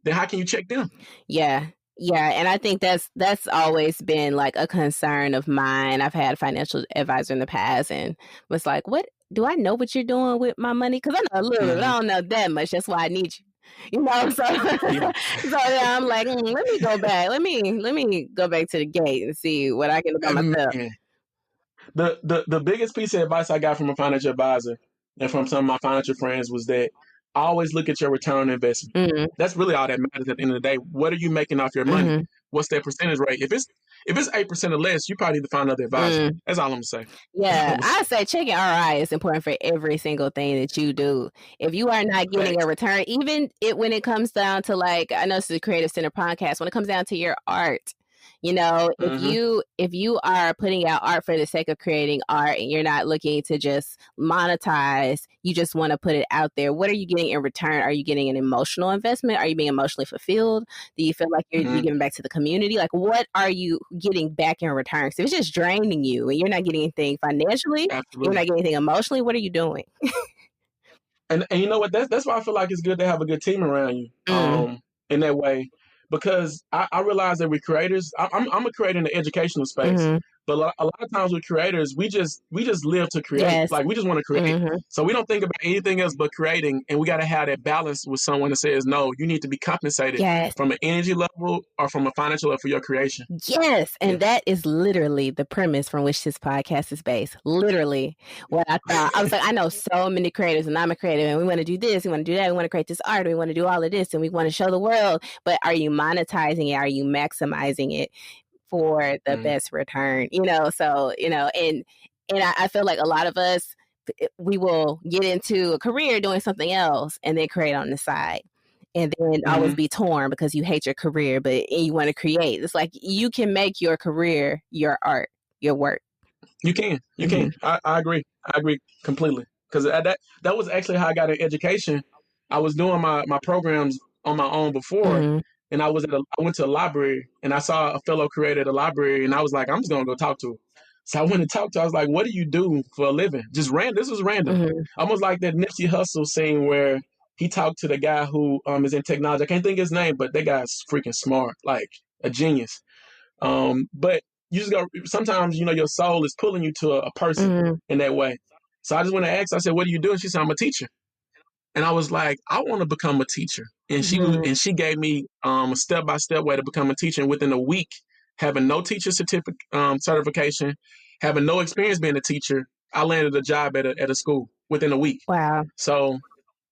Speaker 1: then how can you check them?
Speaker 2: Yeah, and I think that's always been like a concern of mine. I've had a financial advisor in the past and was like, what do I know what you're doing with my money? Because I know a little bit, I don't know that much. That's why I need you. So yeah, I'm like, let me go back. Let me go back to the gate and see what I can do by myself.
Speaker 1: The biggest piece of advice I got from a financial advisor and from some of my financial friends was that always look at your return on investment. That's really all that matters at the end of the day. What are you making off your money? What's that percentage rate? If it's 8% or less, you probably need to find another advisor. That's all I'm gonna say.
Speaker 2: Yeah, I say checking ROI is important for every single thing that you do. If you are not getting a return, even when it comes down to, like, I know this is a Creative Center podcast, when it comes down to your art, if you are putting out art for the sake of creating art and you're not looking to just monetize, you just want to put it out there, what are you getting in return? Are you getting an emotional investment? Are you being emotionally fulfilled? Do you feel like you're giving back to the community? Like, what are you getting back in return? So if it's just draining you and you're not getting anything financially, you're not getting anything emotionally, what are you doing?
Speaker 1: And you know what? That's why I feel like it's good to have a good team around you. In that way. Because I realize that with creators, I'm a creator in the educational space, but a lot of times with creators, we just live to create.
Speaker 2: Yes.
Speaker 1: Like, we just want to create. So we don't think about anything else but creating, and we got to have that balance with someone that says, no, you need to be compensated from an energy level or from a financial level for your creation.
Speaker 2: Yes, and that is literally the premise from which this podcast is based. Literally what I thought. I was like, I know so many creators, and I'm a creative, and we want to do this, we want to do that, we want to create this art, we want to do all of this, and we want to show the world, but are you monetizing it? Are you maximizing it for the best return? So, and I feel like a lot of us, we will get into a career doing something else and then create on the side. And then always be torn because you hate your career, and you want to create. It's like you can make your career your art, your work.
Speaker 1: You can. I agree. I agree completely. Because that was actually how I got in education. I was doing my programs on my own before, and I went to a library, and I saw a fellow creator at a library, and I was like, I'm just gonna go talk to her. So I went and talked to her. I was like, what do you do for a living? Just random. This was random. Almost like that Nipsey Hussle scene where he talked to the guy who is in technology. I can't think of his name, but that guy's freaking smart, like a genius. But you just go. Sometimes your soul is pulling you to a person
Speaker 2: Mm-hmm.
Speaker 1: in that way. So I just went to ask. I said, "What do you do?" And she said, "I'm a teacher." And I was like, "I want to become a teacher." And
Speaker 2: Mm-hmm.
Speaker 1: she gave me a step by step way to become a teacher. And within a week, having no teacher certification, having no experience being a teacher, I landed a job at a school within a week.
Speaker 2: Wow.
Speaker 1: So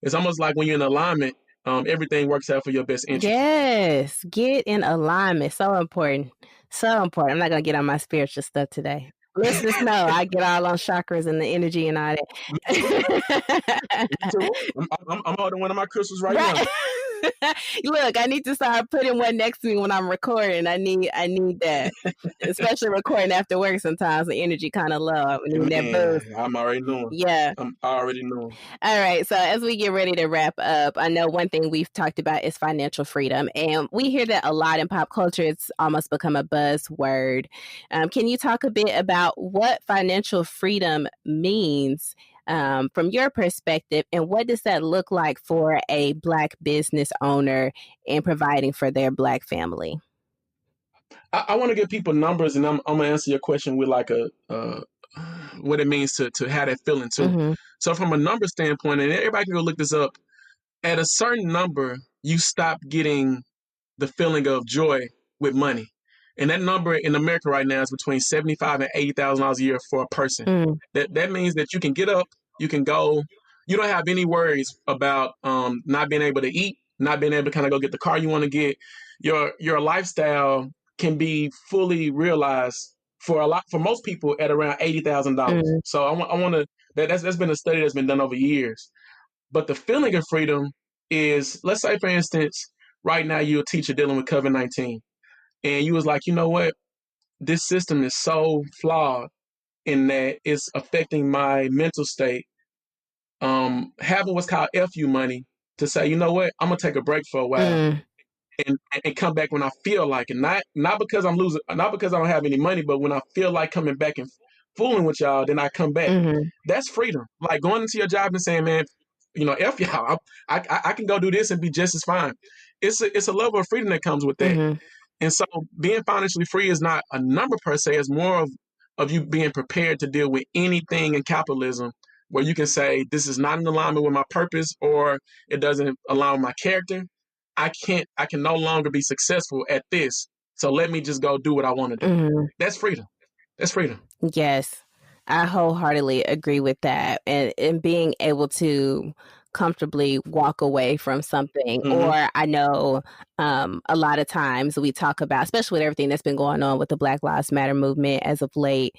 Speaker 1: it's almost like when you're in alignment, everything works out for your best interest.
Speaker 2: Yes. Get in alignment. So important. So important. I'm not going to get on my spiritual stuff today. Listeners know I get all on chakras and the energy and all
Speaker 1: Me too.
Speaker 2: that.
Speaker 1: Me too. I'm holding one of my crystals right now.
Speaker 2: Right. Look, I need to start putting one next to me when I'm recording. I need that. Especially recording after work sometimes the energy kind of low. I need that boost.
Speaker 1: Man, I'm already knowing.
Speaker 2: Yeah.
Speaker 1: I'm already knowing.
Speaker 2: All right. So as we get ready to wrap up, I know one thing we've talked about is financial freedom. And we hear that a lot in pop culture. It's almost become a buzzword. Can you talk a bit about what financial freedom means from your perspective, and what does that look like for a Black business owner in providing for their Black family?
Speaker 1: I want to give people numbers, and I'm gonna answer your question with like what it means to have that feeling too.
Speaker 2: Mm-hmm.
Speaker 1: So from a number standpoint, and everybody can go look this up. At a certain number, you stop getting the feeling of joy with money. And that number in America right now is between $75,000 and $80,000 a year for a person.
Speaker 2: Mm.
Speaker 1: That means that you can get up, you can go, you don't have any worries about not being able to eat, not being able to kind of go get the car you want to get. Your lifestyle can be fully realized for most people at around $80,000.
Speaker 2: Mm.
Speaker 1: So I want to that's been a study that's been done over years. But the feeling of freedom is, let's say, for instance, right now you're a teacher dealing with COVID-19, and you was like, you know what, this system is so flawed in that it's affecting my mental state. Having what's called FU money to say, you know what, I'm gonna take a break for a while
Speaker 2: Mm.
Speaker 1: and come back when I feel like it. Not because I'm losing, not because I don't have any money, but when I feel like coming back and fooling with y'all, then I come back.
Speaker 2: Mm-hmm.
Speaker 1: That's freedom. Like going into your job and saying, man, F y'all, I can go do this and be just as fine. It's a level of freedom that comes with that.
Speaker 2: Mm-hmm.
Speaker 1: And so being financially free is not a number per se, it's more of you being prepared to deal with anything in capitalism where you can say, this is not in alignment with my purpose, or it doesn't align with my character. I can no longer be successful at this. So let me just go do what I want to do.
Speaker 2: Mm-hmm.
Speaker 1: That's freedom. That's freedom.
Speaker 2: Yes, I wholeheartedly agree with that. And being able to comfortably walk away from something.
Speaker 1: Mm-hmm.
Speaker 2: Or I know a lot of times we talk about, especially with everything that's been going on with the Black Lives Matter movement as of late,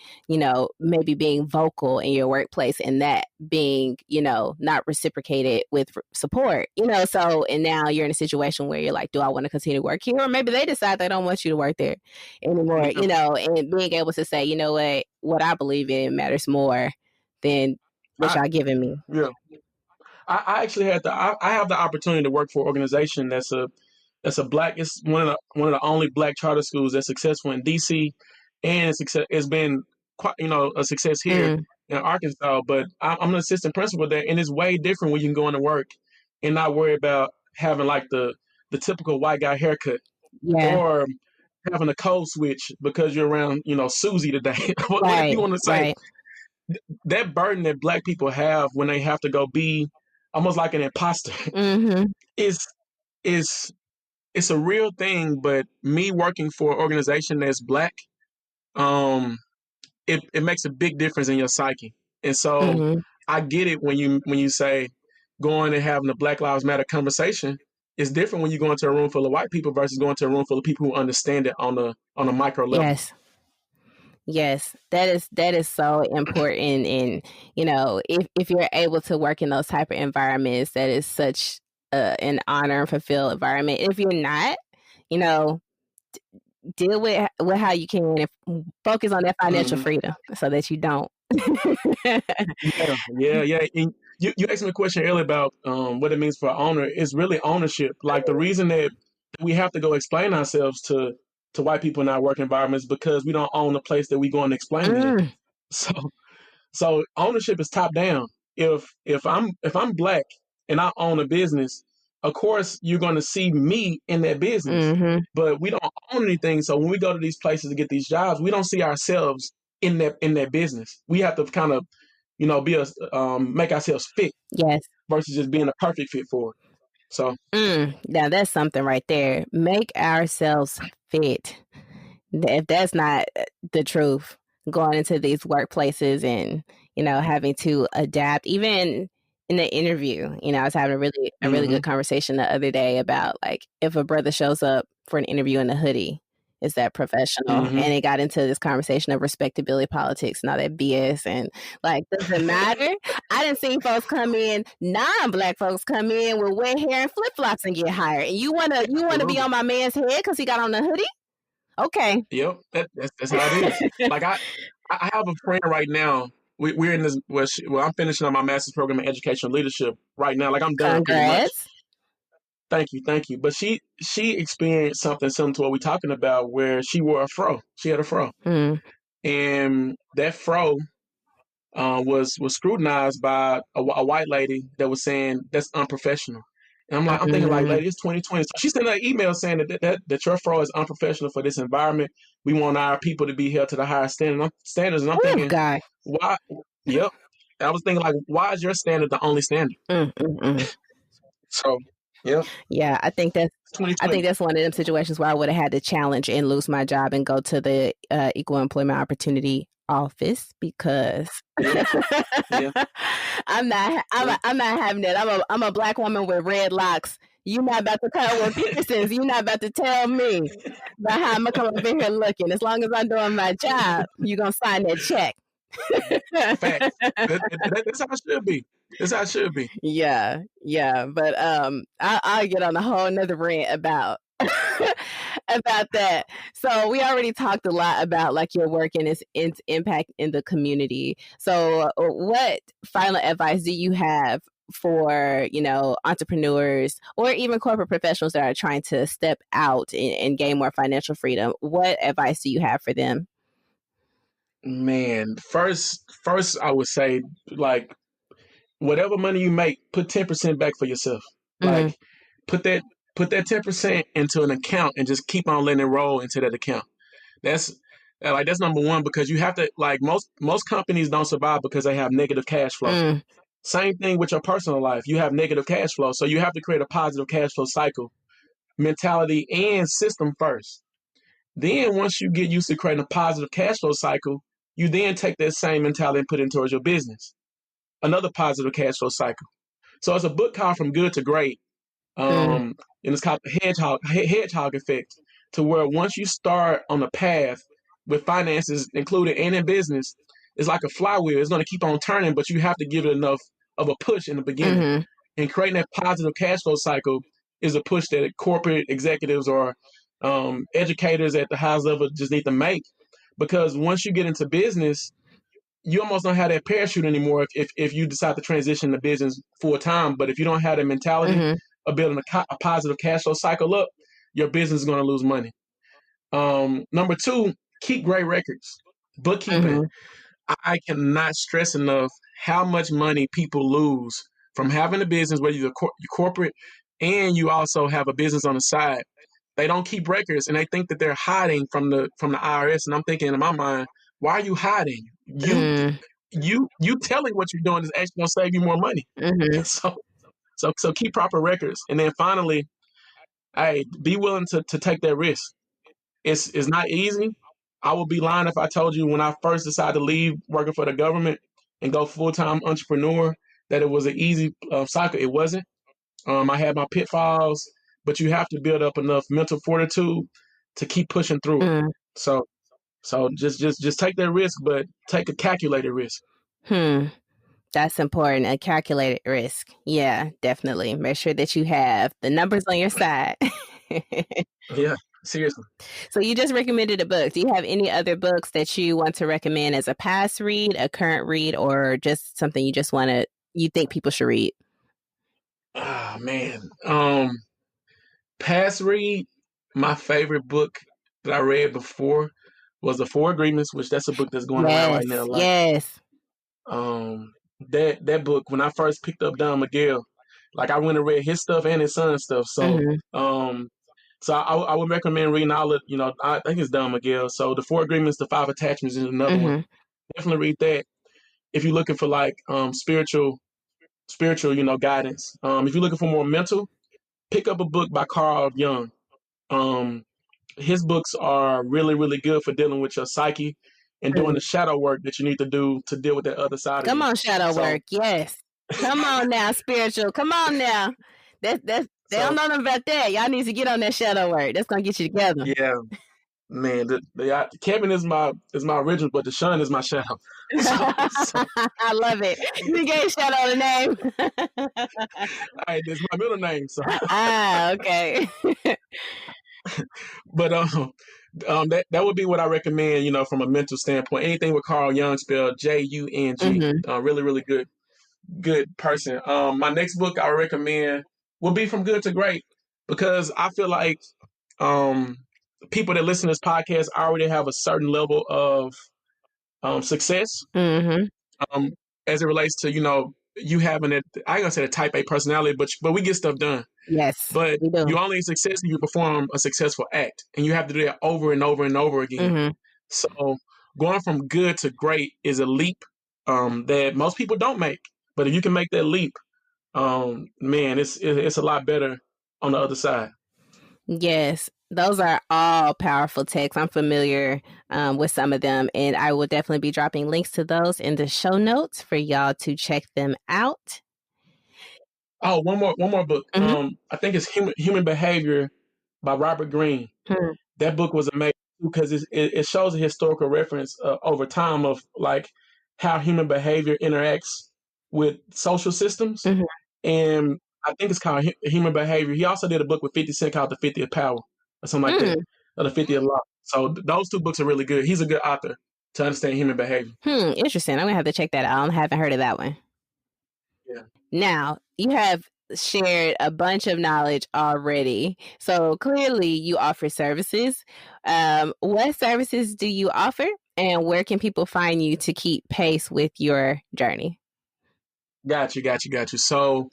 Speaker 2: maybe being vocal in your workplace and that being, not reciprocated with support, so, and now you're in a situation where you're like, do I want to continue to work here? Or maybe they decide they don't want you to work there anymore, and being able to say, you know what I believe in matters more than what y'all giving me.
Speaker 1: Yeah. I actually I have the opportunity to work for an organization that's a Black. It's one of the only Black charter schools that's successful in DC, and it's been quite a success here in Arkansas. But I'm an assistant principal there, and it's way different when you can go into work and not worry about having like the typical white guy haircut, or having a code switch because you're around Susie today. Whatever you want to say.
Speaker 2: Right.
Speaker 1: That burden that Black people have when they have to go be almost like an imposter is it's a real thing. But me working for an organization that's Black, it makes a big difference in your psyche. And so I get it when you say going and having a Black Lives Matter conversation. It's different when you go into a room full of white people versus going to a room full of people who understand it on a micro level.
Speaker 2: Yes, that is so important. And if you're able to work in those type of environments, that is such an honor and fulfilled environment. If you're not, deal with how you can and focus on that financial freedom so that you don't.
Speaker 1: Yeah. And you asked me a question earlier about what it means for an owner. It's really ownership. Like the reason that we have to go explain ourselves to white people in our work environments because we don't own the place that we go and explain in. So ownership is top down. If I'm Black and I own a business, of course, you're going to see me in that business, but we don't own anything. So when we go to these places to get these jobs, we don't see ourselves in that business. We have to kind of, make ourselves fit.
Speaker 2: Yes.
Speaker 1: Versus just being a perfect fit for it. So,
Speaker 2: now that's something right there. Make ourselves fit. If that's not the truth, going into these workplaces and, having to adapt, even in the interview, I was having a really good conversation the other day about, like, if a brother shows up for an interview in a hoodie, is that professional? And it got into this conversation of respectability politics and all that BS. And, like, does it matter? I didn't see folks come in, non-Black folks come in with wet hair and flip-flops and get hired. And you wanna be on my man's head because he got on the hoodie? Okay.
Speaker 1: Yep, that's how it is. Like, I have a friend right now. We're in this. Well, I'm finishing up my master's program in educational leadership right now. Like, I'm done pretty much. Thank you. But she experienced something similar to what we're talking about, where she wore a fro. She had a fro, and that fro was scrutinized by a white lady that was saying that's unprofessional. And I'm thinking, like, lady, it's 2020. So she sent an email saying that your fro is unprofessional for this environment. We want our people to be held to the higher standards. And I'm thinking, why? Yep. I was thinking, like, why is your standard the only standard? So, yeah.
Speaker 2: Yeah, I think that's one of them situations where I would have had to challenge and lose my job and go to the Equal Employment Opportunity office, because I'm not having it. I'm a Black woman with red locks. You're not about to come with Petersons. You're not about to tell me about how I'm gonna come over here looking. As long as I'm doing my job, you're gonna sign that check.
Speaker 1: Fact. That's how it should be. That's how it should be.
Speaker 2: Yeah. But I'll get on a whole nother rant about about that. So we already talked a lot about, like, your work and its impact in the community. So what final advice do you have for, entrepreneurs or even corporate professionals that are trying to step out and gain more financial freedom? What advice do you have for them?
Speaker 1: Man, first I would say, like, whatever money you make, put 10% back for yourself. Like, put that 10% into an account and just keep on letting it roll into that account. That's number one, because you have to, like, most companies don't survive because they have negative cash flow. Same thing with your personal life. You have negative cash flow. So you have to create a positive cash flow cycle, mentality, and system first. Then once you get used to creating a positive cash flow cycle, you then take that same mentality and put it towards your business. Another positive cash flow cycle. So it's a book called From Good to Great. And it's called the hedgehog effect, to where once you start on a path with finances included and in business, it's like a flywheel. It's going to keep on turning, but you have to give it enough of a push in the beginning. And creating that positive cash flow cycle is a push that corporate executives or educators at the highest level just need to make. Because once you get into business, you almost don't have that parachute anymore if you decide to transition to business full time. But if you don't have that mentality of building a positive cash flow cycle up, your business is going to lose money. Number two, keep great records. Bookkeeping. I cannot stress enough how much money people lose from having a business, whether you're corporate and you also have a business on the side. They don't keep records, and they think that they're hiding from the IRS. And I'm thinking in my mind, why are you hiding? You telling what you're doing is actually gonna save you more money. So keep proper records. And then finally, hey, be willing to take that risk. It's not easy. I would be lying if I told you when I first decided to leave working for the government and go full-time entrepreneur that it was an easy cycle. It wasn't. I had my pitfalls, but you have to build up enough mental fortitude to keep pushing through it. So just take that risk, but take a calculated risk.
Speaker 2: That's important. A calculated risk. Yeah, definitely. Make sure that you have the numbers on your side.
Speaker 1: Yeah, seriously.
Speaker 2: So you just recommended a book. Do you have any other books that you want to recommend as a past read, a current read, or just something you think people should read?
Speaker 1: Oh, man. Past read, my favorite book that I read before was The Four Agreements, which that's a book that's going around right now.
Speaker 2: Yes.
Speaker 1: That book, when I first picked up Don Miguel, Like I went and read his stuff and his son's stuff. So, so I would recommend reading all of, I think it's Don Miguel. So the 4 Agreements, the 5 Attachments is another one. Definitely read that if you're looking for like spiritual, guidance. If you're looking for more mental, pick up a book by Carl Jung. His books are really, really good for dealing with your psyche and doing the shadow work that you need to do to deal with that other side of you.
Speaker 2: Come on, shadow work. Yes. Come on now, spiritual. Come on now. They don't know nothing about that. Y'all need to get on that shadow work. That's gonna get you together.
Speaker 1: Yeah, man. Kevin is my original, but Deshaun is my shadow.
Speaker 2: I love it. You gave shadow the name.
Speaker 1: Hey, this is my middle name. So
Speaker 2: okay.
Speaker 1: But that would be what I recommend. From a mental standpoint, anything with Carl Jung, spelled Jung. Really, really good person. My next book I recommend will be From Good to Great, because I feel like people that listen to this podcast already have a certain level of success as it relates to you having it. I ain't gonna say a type A personality, but we get stuff done.
Speaker 2: Yes,
Speaker 1: but you only success if you perform a successful act, and you have to do that over and over and over again. So going from good to great is a leap that most people don't make. But if you can make that leap, man, it's a lot better on the other side.
Speaker 2: Yes, those are all powerful texts. I'm familiar with some of them, and I will definitely be dropping links to those in the show notes for y'all to check them out.
Speaker 1: Oh, one more book. I think it's Human Behavior by Robert Greene. That book was amazing because it shows a historical reference over time of like how human behavior interacts with social systems. And I think it's called Human Behavior. He also did a book with 50 Cent called The 50th Power or something like that, or The 50th Law. So those 2 books are really good. He's a good author to understand human behavior.
Speaker 2: Interesting. I'm going to have to check that out. I haven't heard of that one.
Speaker 1: Yeah.
Speaker 2: Now, you have shared a bunch of knowledge already. So clearly you offer services. What services do you offer, and where can people find you to keep pace with your journey?
Speaker 1: Got you. So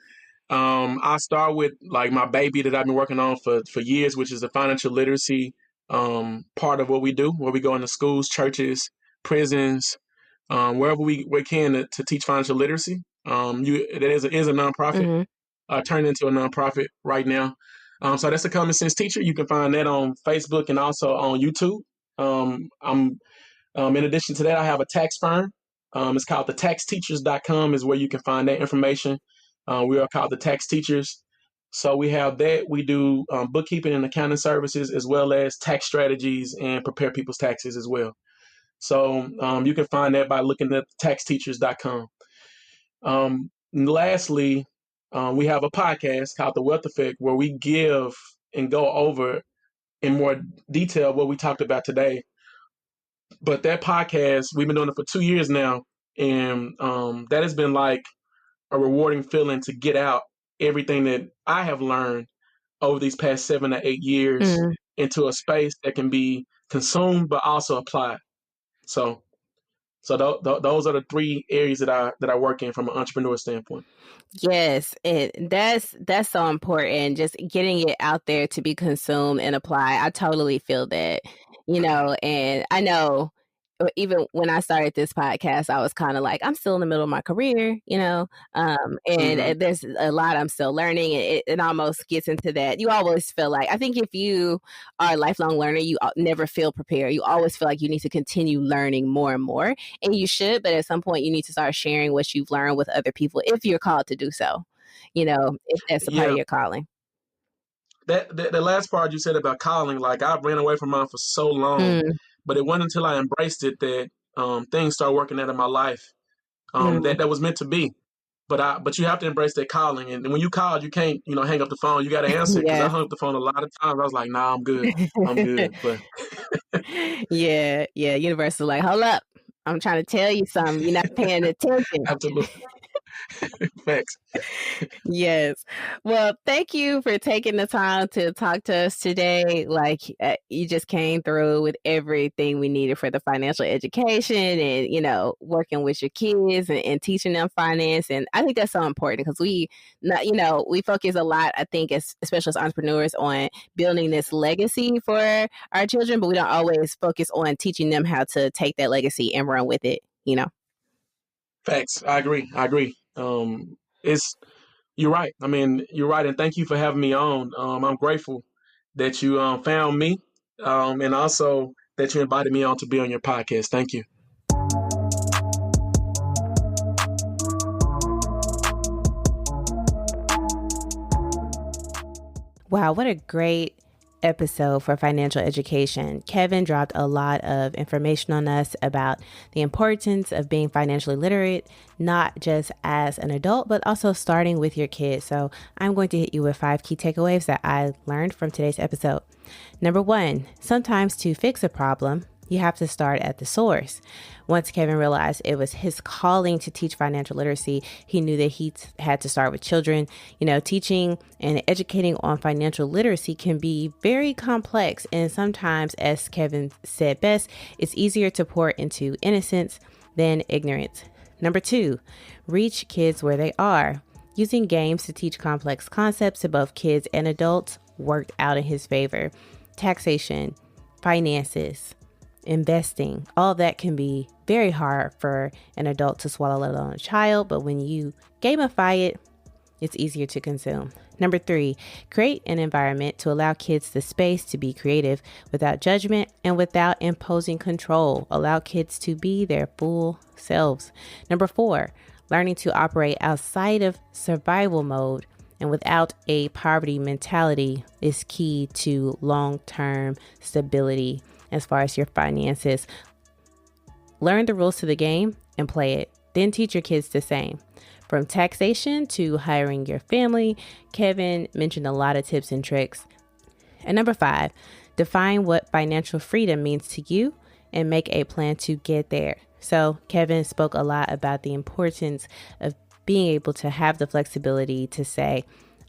Speaker 1: I'll start with like my baby that I've been working on for years, which is the financial literacy part of what we do, where we go into schools, churches, prisons, wherever we can to teach financial literacy. It is a nonprofit, turned into a nonprofit right now. So that's a Common Sense Teacher. You can find that on Facebook and also on YouTube. In addition to that, I have a tax firm. It's called thetaxteachers.com is where you can find that information. We are called the Tax Teachers. So we have that. We do bookkeeping and accounting services, as well as tax strategies and prepare people's taxes as well. So you can find that by looking at thetaxteachers.com. Lastly, we have a podcast called The Wealth Effect, where we give and go over in more detail what we talked about today. But that podcast, we've been doing it for 2 years now, and that has been like a rewarding feeling to get out everything that I have learned over these past 7 to 8 years into a space that can be consumed but also applied. So those are the 3 areas that I work in from an entrepreneur standpoint.
Speaker 2: Yes, that's so important. Just getting it out there to be consumed and applied. I totally feel that, and I know even when I started this podcast, I was kind of like, I'm still in the middle of my career, and there's a lot I'm still learning. It almost gets into that. You always feel like, I think if you are a lifelong learner, you never feel prepared. You always feel like you need to continue learning more and more, and you should, but at some point you need to start sharing what you've learned with other people if you're called to do so, if that's a part of your calling.
Speaker 1: The last part you said about calling, like I ran away from mine for so long, but it wasn't until I embraced it that things started working out in my life that was meant to be. But you have to embrace that calling, and when you call, you can't hang up the phone. You got to answer, because I hung up the phone a lot of times. I was like, nah, I'm good. But
Speaker 2: yeah, universe is like, hold up, I'm trying to tell you something. You're not paying attention.
Speaker 1: Absolutely. Facts.
Speaker 2: Yes. Well, thank you for taking the time to talk to us today. Like, you just came through with everything we needed for the financial education and, working with your kids and teaching them finance. And I think that's so important because we focus a lot, I think, especially as entrepreneurs, on building this legacy for our children, but we don't always focus on teaching them how to take that legacy and run with it.
Speaker 1: Facts. I agree. It's You're right. I mean, you're right, and thank you for having me on. I'm grateful that you found me, and also that you invited me on to be on your podcast. Thank you.
Speaker 2: Wow, what a great episode for financial education. Kevin dropped a lot of information on us about the importance of being financially literate, not just as an adult, but also starting with your kids. So I'm going to hit you with 5 key takeaways that I learned from today's episode. Number 1, sometimes to fix a problem, you have to start at the source. Once Kevin realized it was his calling to teach financial literacy, he knew that he had to start with children. Teaching and educating on financial literacy can be very complex. And sometimes, as Kevin said best, it's easier to pour into innocence than ignorance. Number 2, reach kids where they are. Using games to teach complex concepts to both kids and adults worked out in his favor. Taxation, finances, investing, all that can be very hard for an adult to swallow, let alone a child. But when you gamify it, it's easier to consume. Number 3, create an environment to allow kids the space to be creative without judgment and without imposing control. Allow kids to be their full selves. Number 4, learning to operate outside of survival mode and without a poverty mentality is key to long-term stability as far as your finances. Learn the rules to the game and play it. Then teach your kids the same. From taxation to hiring your family, Kevin mentioned a lot of tips and tricks. And number 5, define what financial freedom means to you and make a plan to get there. So Kevin spoke a lot about the importance of being able to have the flexibility to say,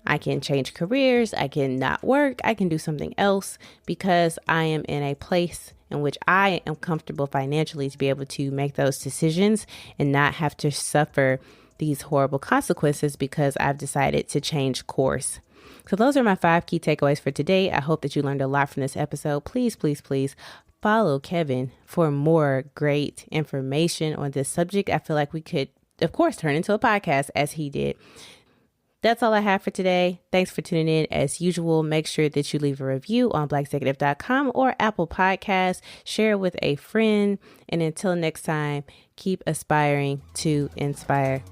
Speaker 2: I can change careers, I can not work, I can do something else because I am in a place in which I am comfortable financially to be able to make those decisions and not have to suffer these horrible consequences because I've decided to change course. So those are my 5 key takeaways for today. I hope that you learned a lot from this episode. Please, please, please follow Kevin for more great information on this subject. I feel like we could, of course, turn into a podcast as he did. That's all I have for today. Thanks for tuning in. As usual, make sure that you leave a review on blackxecutive.com or Apple Podcasts. Share it with a friend. And until next time, keep aspiring to inspire.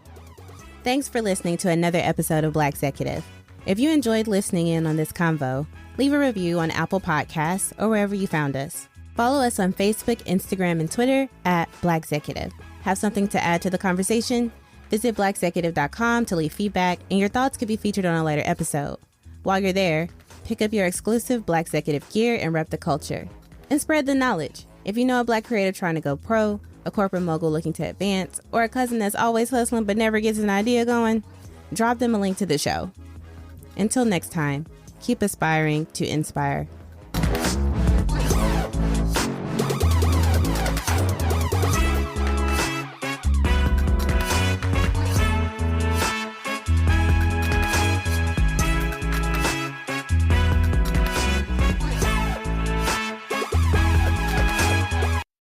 Speaker 2: Thanks for listening to another episode of Blackxecutive. If you enjoyed listening in on this convo, leave a review on Apple Podcasts or wherever you found us. Follow us on Facebook, Instagram, and Twitter at Blackxecutive. Have something to add to the conversation? Visit blackxecutive.com to leave feedback, and your thoughts could be featured on a later episode. While you're there, pick up your exclusive Blackxecutive gear and rep the culture. And spread the knowledge. If you know a Black creator trying to go pro, a corporate mogul looking to advance, or a cousin that's always hustling but never gets an idea going, drop them a link to the show. Until next time, keep aspiring to inspire.